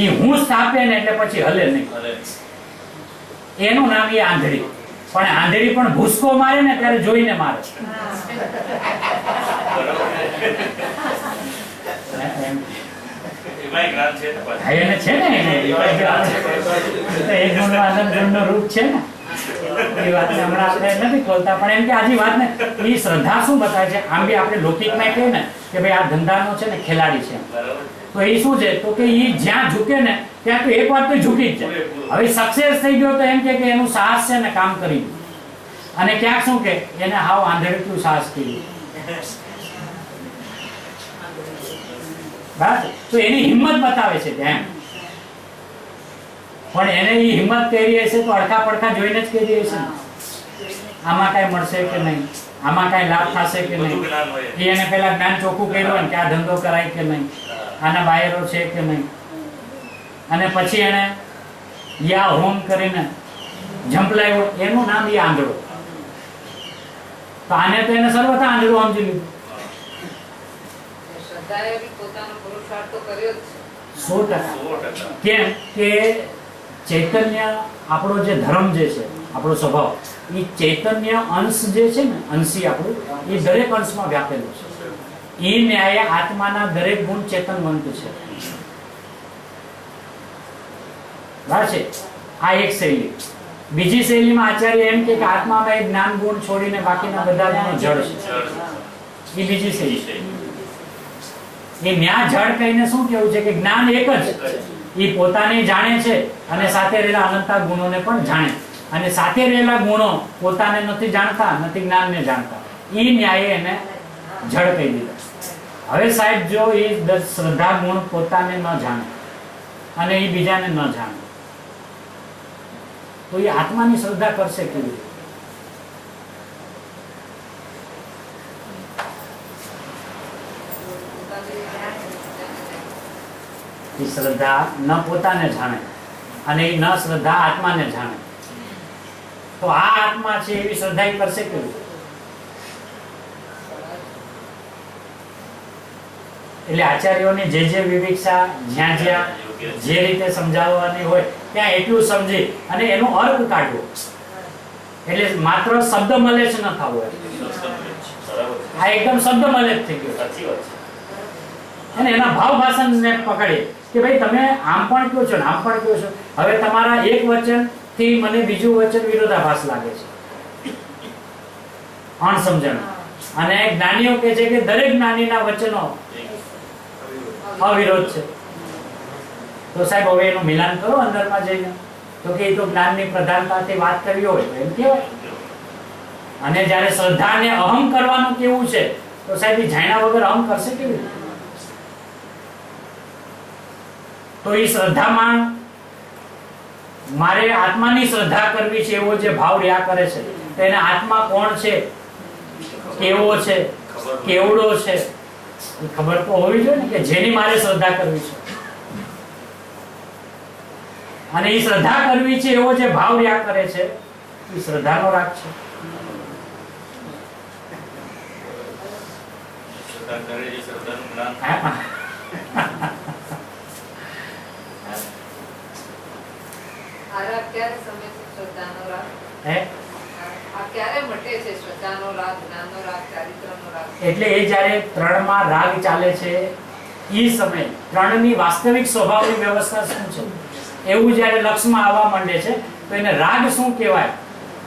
એ હું સ્થાપે ને એટલે પછી હલે નહીં. અરે, એનું નામ એ આંધળી. પણ આંધળી પણ ભૂસકો મારે ને ત્યારે જોઈને મારે. એમ. એમાંય જ્ઞાન છે ને પાછું. હા, એને છે ને એને. એક ગુણવાદન ગુણનો રૂપ છે ને. એ વાતને હમણાં આપણે નથી ખોલતા, પણ એમ કે આજે વાતને એ શ્રદ્ધા શું બતાવે છે? આમ બી આપણે લૌકિકમાં કહીએ ને કે ભાઈ આ ધંધાનો છે ને ખેલાડી છે, બરાબર. તો એ શું છે? તો કે એ જ્યાં ઝૂકે ને ત્યાં તો એક વાર તો ઝૂકી જ જાય. હવે સક્સેસ થઈ ગયો તો એમ કે એનું સાહસ છે ને કામ કરી ગયું. અને ક્યાંક શું કે એને હાવ આંધળીતું સાહસ કર્યું. બરાબર? તો એની હિંમત બતાવે છે ત્યાં. પણ એને એ હિંમત કરી હશે તો અડખા પડખા જોઈને જ કરી હશે ને. આમાં કઈ મળશે કે નહીં, આમાં કઈ લાભ થશે કે બધું નહીં. જ્ઞાન હોય. એને પેલા જ્ઞાન ચોખ્ખું કર્યું હોય ને કે આ ધંધો કરાય કે નહીં, આના બાયરો છે કે નહીં. અને પછી એને યા હોમ કરીને ઝંપલાવ્યો, એનું નામ એ આંધળો. તો આને તો એને સર્વથા આંધળો સમજી લીધું. શ્રદ્ધાએ બી પોતાનો પુરુષાર્થ તો કર્યો જ છે. 100%. 100%. કેમ કે ચૈતન્ય આપણો જે ધર્મ જે છે, આપણો સ્વભાવ, એ ચૈતન્ય અંશ જે છે ને, અંશી આપણું, એ દરેક અંશમાં વ્યાપેલું છે. એ ન્યાય આત્માના દરેક ગુણ ચેતનવંત છે. બરાબર છે? આ એક શૈલી. બીજી શૈલીમાં આચાર્ય એમ કે આત્મામાં એક જ્ઞાન ગુણ છોડીને બાકીના બધા ગુણો જળ છે. એ બીજી શૈલી. એ ન્યા જળ કહીને શું કેવું છે કે જ્ઞાન એક જ. એ પોતાને જાણે છે અને સાથે રહેલા અનંતા ગુણોને પણ જાણે. અને સાથે રહેલા ગુણો પોતાને નથી જાણતા, નથી જ્ઞાનને જાણતા. એ ન્યાયે એને જળ કહી દીધા. હવે સાહેબ જો એ શ્રદ્ધા ગુણ પોતાને ન જાણે અને એ બીજાને ન જાણે, તો એ આત્માની શ્રદ્ધા કરશે કેવી રીતે? એ શ્રદ્ધા ન પોતાને જાણે અને એ ન શ્રદ્ધા આત્માને જાણે, તો આ આત્મા છે એવી શ્રદ્ધા એ કરશે કેવી? એટલે આચાર્યોની જે વિવિક્ષા જ્યાં જ્યાં જે રીતે સમજાવવાની હોય ત્યાં એટલું સમજી અને એનો અર્થ કાઢવો. એટલે માત્ર શબ્દ મલેચ ન થવો. આ એકદમ શબ્દ મલેચ થઈ ગયો. સાચી વાત છે. અને એના ભાવ ભાષણને પકડીએ કે ભાઈ તમે આમ પણ કહો છો ને આમ પણ કહો છો. હવે તમારા એક વચન થી મને બીજું વચન વિરોધાભાસ લાગે છે, અણસમજણ. અને જ્ઞાનીઓ કહે છે કે દરેક જ્ઞાનીના વચનો અવિરોધ છે. તો સાહેબ હવે એનું મિલાન કરો અંદરમાં જઈને. તો કે એ તો જ્ઞાનની પ્રધાનતાથી વાત કરવી હોય તો એમ કહેવાય. અને જ્યારે શ્રદ્ધાને અહમ કરવાનું કેવું છે તો સાહેબ એ જાણ્યા વગર અહમ કરશે કેવી રીતે? તો એ શ્રદ્ધામાં મારે આત્માની શ્રદ્ધા કરવી છે એવો જે ભાવ રહ્યા કરે છે તો એને આત્મા કોણ છે, કેવો છે, કેવડો છે એ ખબર તો હોવી જોઈએ ને, કે જેની મારે શ્રદ્ધા કરવી છે. અને એ શ્રદ્ધા કરવી છે એવો જે ભાવ રહ્યા કરે છે એ શ્રદ્ધાનો રાગ છે. શ્રદ્ધા કરે છે, શ્રદ્ધાનું જ્ઞાન. આ રાગ ક્યારે સમય છે? શ્રદ્ધાનો રાગ હે? આ ક્યારે મટે છે? શ્રદ્ધાનો રાગ, જ્ઞાનનો રાગ, ચારિત્રનો રાગ. એટલે એ જ્યારે ત્રણમાં રાગ ચાલે છે એ સમય ત્રણની વાસ્તવિક સ્વભાવની વ્યવસ્થા શું છે એવું જ્યારે લક્ષમાં આવવા માંડે છે તો એને રાગ શું કહેવાય.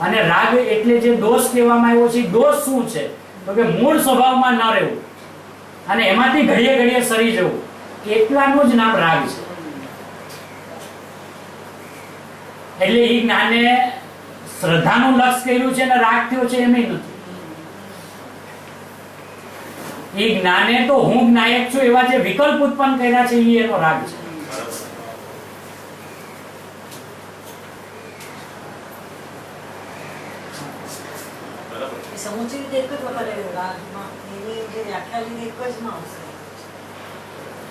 અને રાગ એટલે જે દોષ કહેવામાં આવ્યો છે દોષ શું છે તો કે મૂળ સ્વભાવમાં ન રહેવું અને એમાંથી ઘડીએ ઘડીએ સરી જવું, એટલાનું જ નામ રાગ છે. એટલે એ જ્ઞાને શ્રદ્ધાનું લક્ષ કર્યું છે અને રાગ થયો છે એમ નથી. એ જ્ઞાને તો હું જ્ઞાયક છું એવા જે વિકલ્પ ઉત્પન્ન કર્યા છે એ એનો રાગ છે. સમુચિત રીતે એક જ વખત રાગમાં એની જે વ્યાખ્યા લીધી એક જ માં આવશે.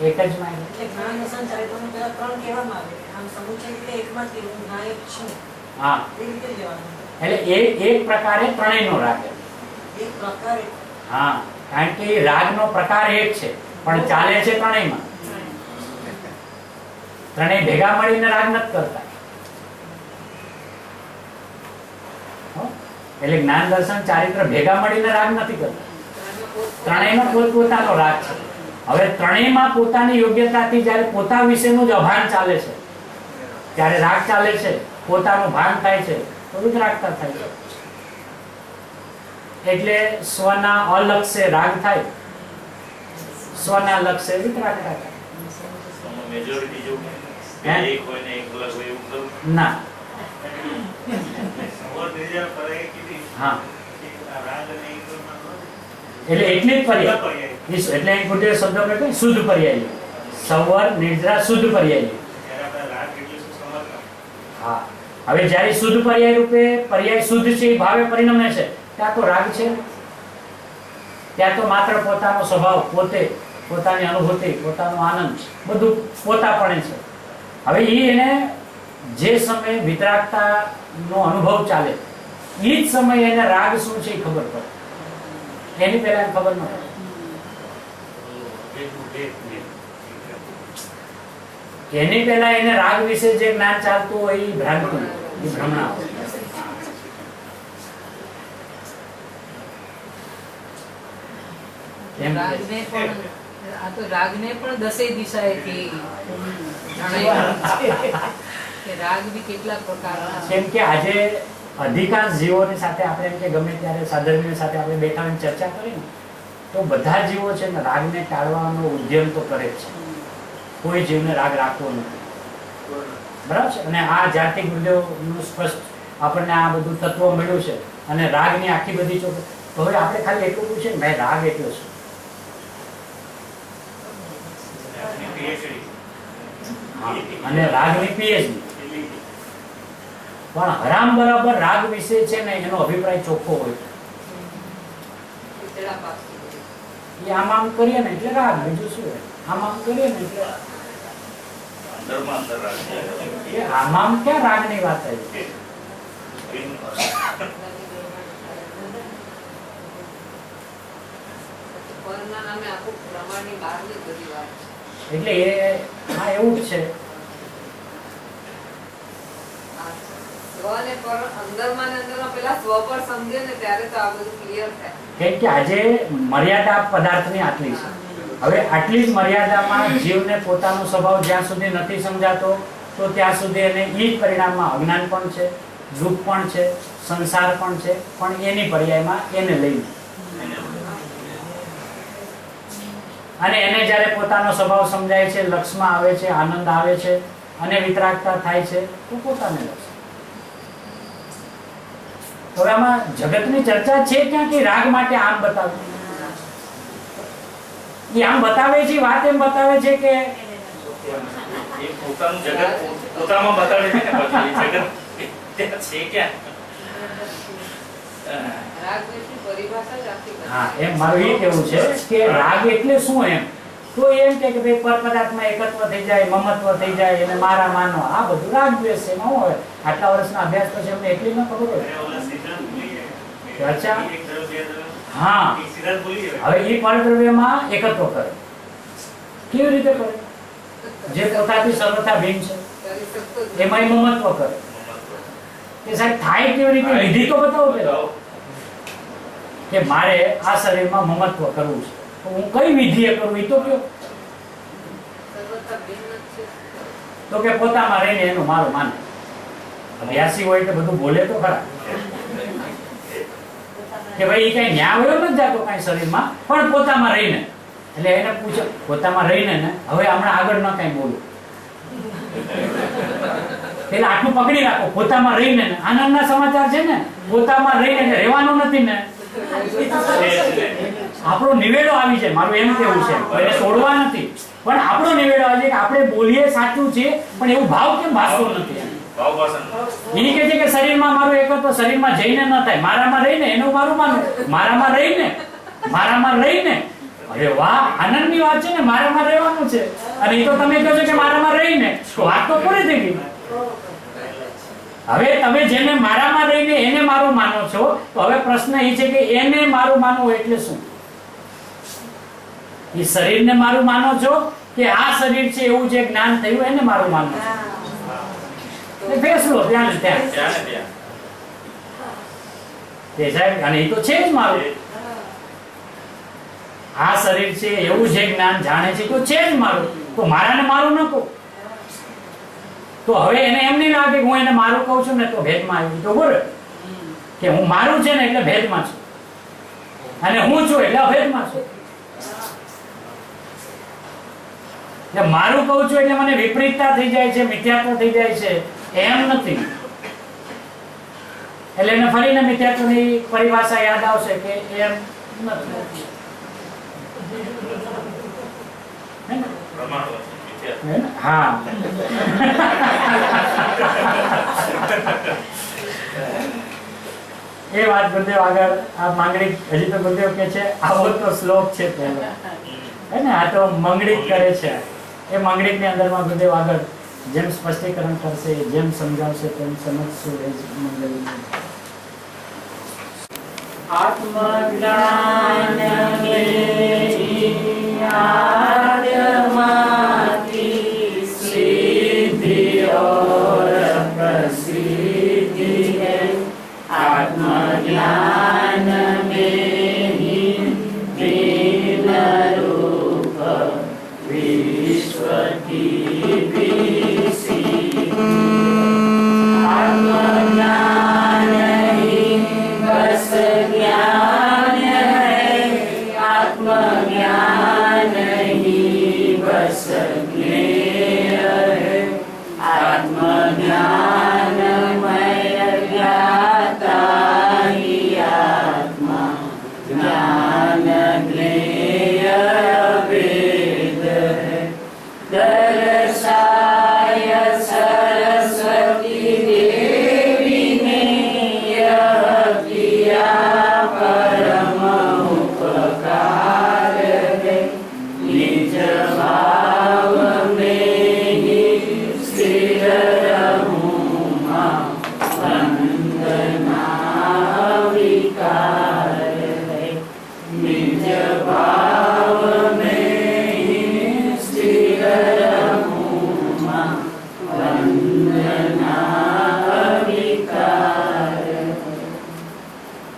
એક જ માં એટલે જ્ઞાન દર્શન ચારિત્રનું પેલા ત્રણ કહેવામાં આવે, આમ સમુચિત રીતે એકમાં જ હું જ્ઞાયક છું હા, એ રીતે લેવાનું. એટલે એક પ્રકારે ત્રણેયનો રાગ. એક પ્રકારે હા, કારણ કે એ રાગનો પ્રકાર એક છે પણ ચાલે છે ત્રણેયમાં. ત્રણેય ભેગા મળીને રાગ નથી કરતા. એટલે જ્ઞાન દર્શન ચારિત્ર ભેગા મળીને રાગ નથી કરતા. ત્રણેયનો પોતપોતાનો રાગ છે. હવે ત્રણેયમાં પોતાની યોગ્યતાથી જ્યારે પોતા વિશેનું જ અભાન ચાલે છે ત્યારે રાગ ચાલે છે, પોતાનું ભાન થાય છે તો વિતરાગતા થાય છે. એટલે સ્વના અલક્ષે રાગ થાય, સ્વના લક્ષે વિતરાગતા થાય. મેજોરિટી જો હે? એક હોય ને એક અલગ હોય એવું ખરું? ના, હા, એટલે એટલી જ પર્યાય એટલે અહીં ખોટે શબ્દ આપણે કહીએ શુદ્ધ પર્યાય, સવર નિદ્રા શુદ્ધ પર્યાય. હા, હવે જ્યારે શુદ્ધ પર્યાય રૂપે પર્યાય શુદ્ધ છે એ ભાવે પરિણમે છે ત્યાં તો રાગ છે. ત્યાં તો માત્ર પોતાનો સ્વભાવ, પોતે પોતાની અનુભૂતિ, પોતાનો આનંદ બધું પોતાપણે છે. હવે એને જે સમયે વિતરાગતા નો અનુભવ ચાલે એ જ સમયે એને રાગ શું છે એ ખબર પડે. એની પહેલા એને ખબર ન પડે. એની પહેલા એને રાગ વિશે જે જ્ઞાન ચાલતું હોય એ ભ્રાંતિ, એ ભ્રમણા હોય. એમ રાગને પણ આ તો રાગને પણ દસેય દિશાએથી જણાવ્યું કે રાગ બી કેટલા પ્રકારના છે. કેમ કે આજે અધિકાંશ જીવોની સાથે આપણે એમ કે ગમે ત્યારે સાધર્મ્ય સાથે આપણે બેઠા હોઈને ચર્ચા કરીએ ને તો બધા જીવો છે ને રાગને ટાળવાનો ઉદ્યમ તો કરે જ છે. કોઈ જીવને રાગ રાખવો નથી. બરાબર છે. અને આ જ્યારથી ગુરુદેવનું સ્પષ્ટ આપણને આ બધું તત્વ મળ્યું છે અને રાગની આખી બધી ચોખ, તો હવે આપણે ખાલી એટલું પૂછીએ ને ભાઈ રાગ એટલો છે. અને રાગની પીએચડી પણ હરામ બરાબર રાગ વિશે છે ને એનો અભિપ્રાય ચોખ્ખો હોય. એ આમ આમ કરીએ ને એટલે રાગ, બીજું શું હોય? આમ આમ કરીએ ને એટલે અંદરમાં અંદર રાખે. એ આમ આમ ક્યાં રાગની વાત આવી? પરના નામે આખું પ્રમાણની બહારની બધી વાત છે. એટલે એ હા એવું જ છે. સ્વને પર અંદરમાં ને અંદરમાં પેલા સ્વ પર સમજે ને ત્યારે તો આ બધું ક્લિયર થાય. કેમ કે આજે મર્યાદા પદાર્થની આટલી છે. હવે આટલી જ મર્યાદામાં જીવને પોતાનો સ્વભાવ જ્યાં સુધી નથી સમજાતો તો ત્યાં સુધી એને એ જ પરિણામમાં અજ્ઞાન પણ છે, દુઃખ પણ છે, સંસાર પણ છે, પણ એની પર્યાયમાં એને લઈને અને એને જ્યારે પોતાનો સ્વભાવ સમજાય છે, લક્ષમાં આવે છે, આનંદ આવે છે અને વિતરાગતા થાય છે તો પોતાને લક્ષ. તો આમાં જગતની ચર્ચા છે ક્યાં કે રાગ માટે આમ બતાવે, એ આમ બતાવે છે, વાત એમ બતાવે છે કે એ પોતાનું જગત પોતામાં બતાડે છે ને, પછી એ જગત ત્યાં છે ક્યાં? રાગ દ્વેષની પરિભાષા જ આખી બદલાય. હા, એમ મારું એ કહેવું છે કે રાગ એટલે શું એમ. તો એમ કે ભાઈ પર પદાર્થમાં એકત્વ થઈ જાય, મમત્વ થઈ જાય અને મારા માનો, આ બધું રાગ દ્વેષ છે. એમાં શું હોય, આટલા વર્ષના અભ્યાસ પછી અમને એટલી ન ખબર હોય. અચ્છા, હા, હવે એ પરદ્રવ્યમાં એકત્વ કરે. કેવી રીતે કરે? જે પોતાથી સર્વથા ભિન્ન છે કરી શકતો જ એમાં મમત્વ કરે. કે સાહેબ થાય કેવી રીતે, વિધિ તો બતાવો પેલા કે મારે આ શરીરમાં મમત્વ કરવું છે, તો હું કઈ વિધિએ કરું એ તો કયો. સર્વથા ભિન્ન જ છે. તો કે પોતામાં રહીને એનું મારું માને. અભ્યાસી હોય એટલે બધું બોલે તો ખરા કે ભાઈ એ કઈ ન્યા વયો નથી જાતો કઈ શરીરમાં, પણ પોતામાં રહીને. એટલે એને પૂછો પોતામાં રહીને ને હવે હમણાં આગળ ન કઈ બોલું, પેલા આટલું પકડી રાખો. પોતામાં રહીને ને આનંદના સમાચાર છે ને, પોતામાં રહીને એટલે રહેવાનું નથી ને, આપણો નિવેડો આવી જાય. મારું એમ કેવું છે, એને તોડવા નથી, પણ આપણો નિવેડો આવી જાય કે આપણે બોલીએ સાચું છે પણ એવું ભાવ કેમ ભાસતો નથી. એ કહે છે કે શરીરમાં મારું એકત્વ શરીરમાં જઈને ન થાય, મારામાં રહીને એનું મારું માનું, મારામાં રહીને. અરે વાહ, આનંદની વાત છે ને, મારામાં રહેવાનું છે. અને એ તો તમે કહો છો કે મારામાં રહીને, તો વાત તો પૂરી થઈ ગઈ. હવે તમે જેને મારામાં રહીને એને મારું માનો છો, તો હવે પ્રશ્ન એ છે કે એને મારું માનવું એટલે શું? એ શરીરને મારું માનો છો કે આ શરીર છે એવું જે જ્ઞાન થયું એને મારું માનો છો? ફેસલો ત્યાં ને ત્યાં તે સાહેબ, અને એ તો છે જ મારું. આ શરીર છે એવું જે જ્ઞાન જાણે છે તો છે જ મારું, તો મારાને મારું ન કહું. તો હવે એને એમ નહીં લાગે કે હું એને મારું કહું છું ને તો ભેદમાં આવી. તો બોલે કે હું મારું છે ને એટલે ભેદમાં છું, અને હું છું એટલે અભેદમાં છું. એટલે મારું કહું છું એટલે મને વિપરીતતા થઈ જાય છે, મિથ્યાત્વ થઈ જાય છે, એમ નથી. એટલે એને ફરીને મિથ્યાત્વની પરિભાષા યાદ આવશે કે એમ નથી. હા, એ વાત ગુરુદેવ આગળ આ માંગણી હજી તો ગુરુદેવ કે છે આવો તો શ્લોક છે પહેલો, હે ને, આ તો મંગળિક કરે છે. એ મંગળિક ની અંદરમાં ગુરુદેવ આગળ જેમ સ્પષ્ટીકરણ કરશે, જેમ સમજાવશે તેમ સમજશું. એ જ મંગળિક આત્મજ્ઞાન सिद्धि और प्रसिद्धि है, आत्मज्ञान में ही दीन रूप विश्व की भी सिद्धि। आत्मज्ञान ही बस ज्ञान है, आत्मज्ञान ही बस ज्ञेय है, आत्मज्ञानमय ज्ञाता ही आत्मा ज्ञान ज्ञेय वेद है। दर्शाय सरस्वती देवी ने यह किया परम उपकार है, निज भाव में ही स्थिर रहूं मां, वंदना विकार है। निज भाव में ही स्थिर रहूं मां, वंदना विकार है।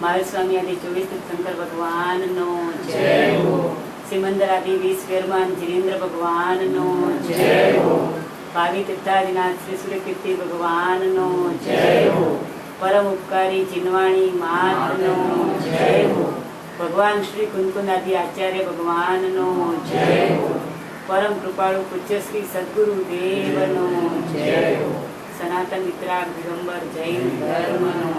માલ સ્વામી આદિ 24 શંકર ભગવાનનો જય હો। સિમંદર આદિ 20 વેરમાન જીનેન્દ્ર ભગવાનનો જય હો। ભાવિ તીર્થાદિનાથ શ્રી સૂર્યકીર્તિ ભગવાનનો જય હો। પરમ ઉપકારી ચિન્વાણી માતનો જય હો। ભગવાન શ્રી કુંકુનાદિ આચાર્ય ભગવાનનો જય હો. પરમ કૃપાળુ પૂજ્ય શ્રી સદગુરુ દેવનો જય હો. સનાતન મિત્રા દિગંબર જૈન ધર્મનો